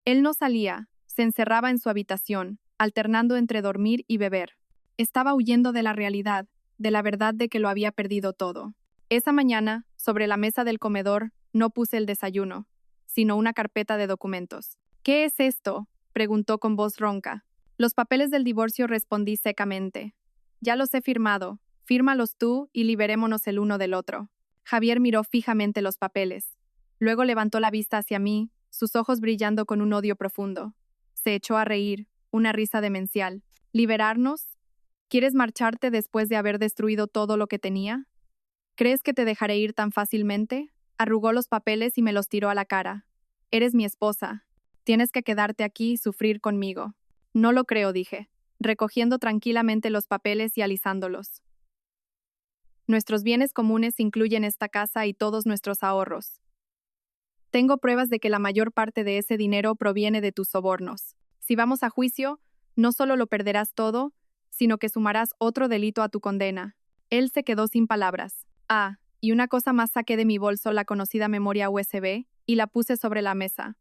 Él no salía, se encerraba en su habitación, alternando entre dormir y beber. Estaba huyendo de la realidad, de la verdad de que lo había perdido todo. Esa mañana, sobre la mesa del comedor, no puse el desayuno, sino una carpeta de documentos. ¿Qué es esto?, preguntó con voz ronca. Los papeles del divorcio, respondí secamente. Ya los he firmado, fírmalos tú y liberémonos el uno del otro. Javier miró fijamente los papeles. Luego levantó la vista hacia mí, sus ojos brillando con un odio profundo. Se echó a reír, una risa demencial. ¿Liberarnos? ¿Quieres marcharte después de haber destruido todo lo que tenía? ¿Crees que te dejaré ir tan fácilmente? Arrugó los papeles y me los tiró a la cara. Eres mi esposa. Tienes que quedarte aquí y sufrir conmigo. No lo creo, dije, recogiendo tranquilamente los papeles y alisándolos. Nuestros bienes comunes incluyen esta casa y todos nuestros ahorros. Tengo pruebas de que la mayor parte de ese dinero proviene de tus sobornos. Si vamos a juicio, no solo lo perderás todo, sino que sumarás otro delito a tu condena. Él se quedó sin palabras. Ah, y una cosa más, saqué de mi bolso la conocida memoria USB y la puse sobre la mesa.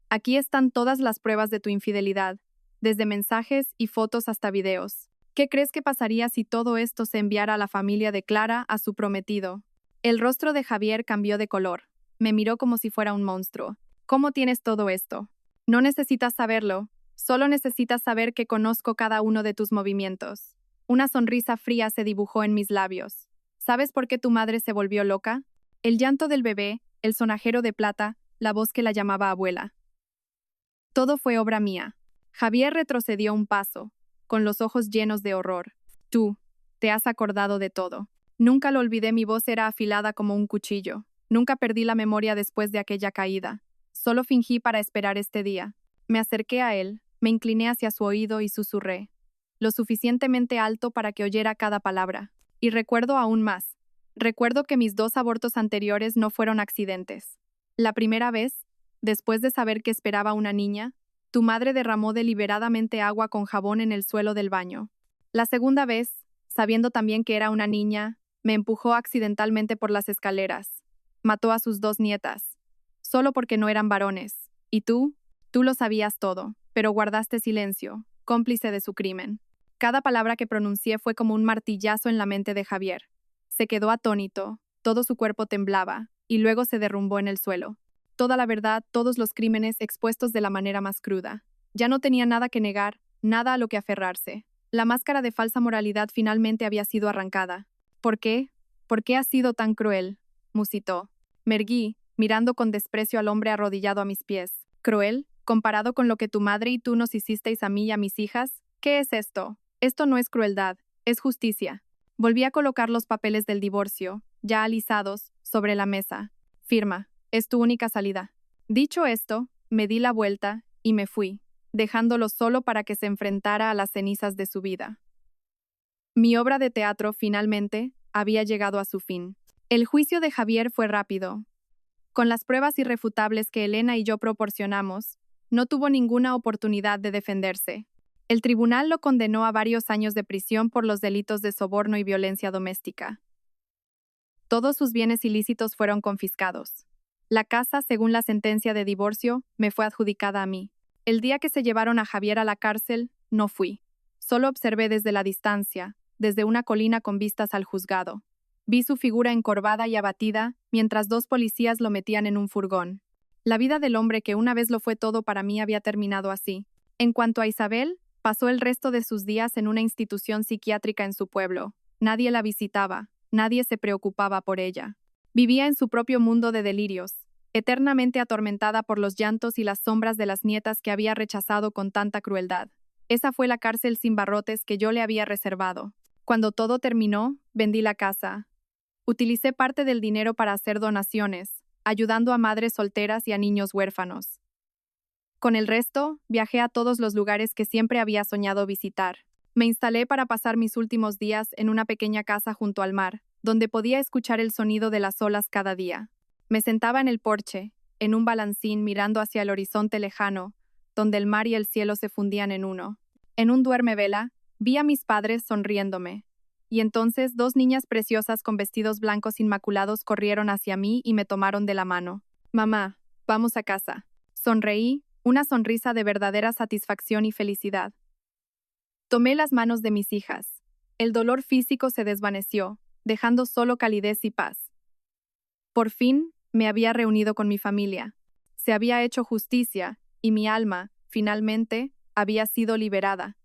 Aquí están todas las pruebas de tu infidelidad, desde mensajes y fotos hasta videos. ¿Qué crees que pasaría si todo esto se enviara a la familia de Clara, a su prometido? El rostro de Javier cambió de color. Me miró como si fuera un monstruo. ¿Cómo tienes todo esto? No necesitas saberlo. Solo necesitas saber que conozco cada uno de tus movimientos. Una sonrisa fría se dibujó en mis labios. ¿Sabes por qué tu madre se volvió loca? El llanto del bebé, el sonajero de plata, la voz que la llamaba abuela. Todo fue obra mía. Javier retrocedió un paso, con los ojos llenos de horror. Tú, te has acordado de todo. Nunca lo olvidé, mi voz era afilada como un cuchillo. Nunca perdí la memoria después de aquella caída. Solo fingí para esperar este día. Me acerqué a él, me incliné hacia su oído y susurré, lo suficientemente alto para que oyera cada palabra. Y recuerdo aún más. Recuerdo que mis 2 abortos anteriores no fueron accidentes. La primera vez, después de saber que esperaba una niña, tu madre derramó deliberadamente agua con jabón en el suelo del baño. La segunda vez, sabiendo también que era una niña, me empujó accidentalmente por las escaleras. Mató a sus 2 nietas. Solo porque no eran varones. ¿Y tú lo sabías todo, pero guardaste silencio, cómplice de su crimen. Cada palabra que pronuncié fue como un martillazo en la mente de Javier. Se quedó atónito, todo su cuerpo temblaba, y luego se derrumbó en el suelo. Toda la verdad, todos los crímenes expuestos de la manera más cruda. Ya no tenía nada que negar, nada a lo que aferrarse. La máscara de falsa moralidad finalmente había sido arrancada. ¿Por qué? ¿Por qué has sido tan cruel? Musitó. Me erguí, mirando con desprecio al hombre arrodillado a mis pies. ¿Cruel? ¿Comparado con lo que tu madre y tú nos hicisteis a mí y a mis hijas? ¿Qué es esto? Esto no es crueldad, es justicia. Volví a colocar los papeles del divorcio, ya alisados, sobre la mesa. Firma, es tu única salida. Dicho esto, me di la vuelta y me fui, dejándolo solo para que se enfrentara a las cenizas de su vida. Mi obra de teatro, finalmente, había llegado a su fin. El juicio de Javier fue rápido. Con las pruebas irrefutables que Elena y yo proporcionamos, no tuvo ninguna oportunidad de defenderse. El tribunal lo condenó a varios años de prisión por los delitos de soborno y violencia doméstica. Todos sus bienes ilícitos fueron confiscados. La casa, según la sentencia de divorcio, me fue adjudicada a mí. El día que se llevaron a Javier a la cárcel, no fui. Solo observé desde la distancia, desde una colina con vistas al juzgado. Vi su figura encorvada y abatida, mientras 2 policías lo metían en un furgón. La vida del hombre que una vez lo fue todo para mí había terminado así. En cuanto a Isabel, pasó el resto de sus días en una institución psiquiátrica en su pueblo. Nadie la visitaba, nadie se preocupaba por ella. Vivía en su propio mundo de delirios, eternamente atormentada por los llantos y las sombras de las nietas que había rechazado con tanta crueldad. Esa fue la cárcel sin barrotes que yo le había reservado. Cuando todo terminó, vendí la casa. Utilicé parte del dinero para hacer donaciones, ayudando a madres solteras y a niños huérfanos. Con el resto, viajé a todos los lugares que siempre había soñado visitar. Me instalé para pasar mis últimos días en una pequeña casa junto al mar, donde podía escuchar el sonido de las olas cada día. Me sentaba en el porche, en un balancín mirando hacia el horizonte lejano, donde el mar y el cielo se fundían en uno. En un duermevela, vi a mis padres sonriéndome. Y entonces 2 niñas preciosas con vestidos blancos inmaculados corrieron hacia mí y me tomaron de la mano. Mamá, vamos a casa. Sonreí, una sonrisa de verdadera satisfacción y felicidad. Tomé las manos de mis hijas. El dolor físico se desvaneció, dejando solo calidez y paz. Por fin, me había reunido con mi familia. Se había hecho justicia, y mi alma, finalmente, había sido liberada.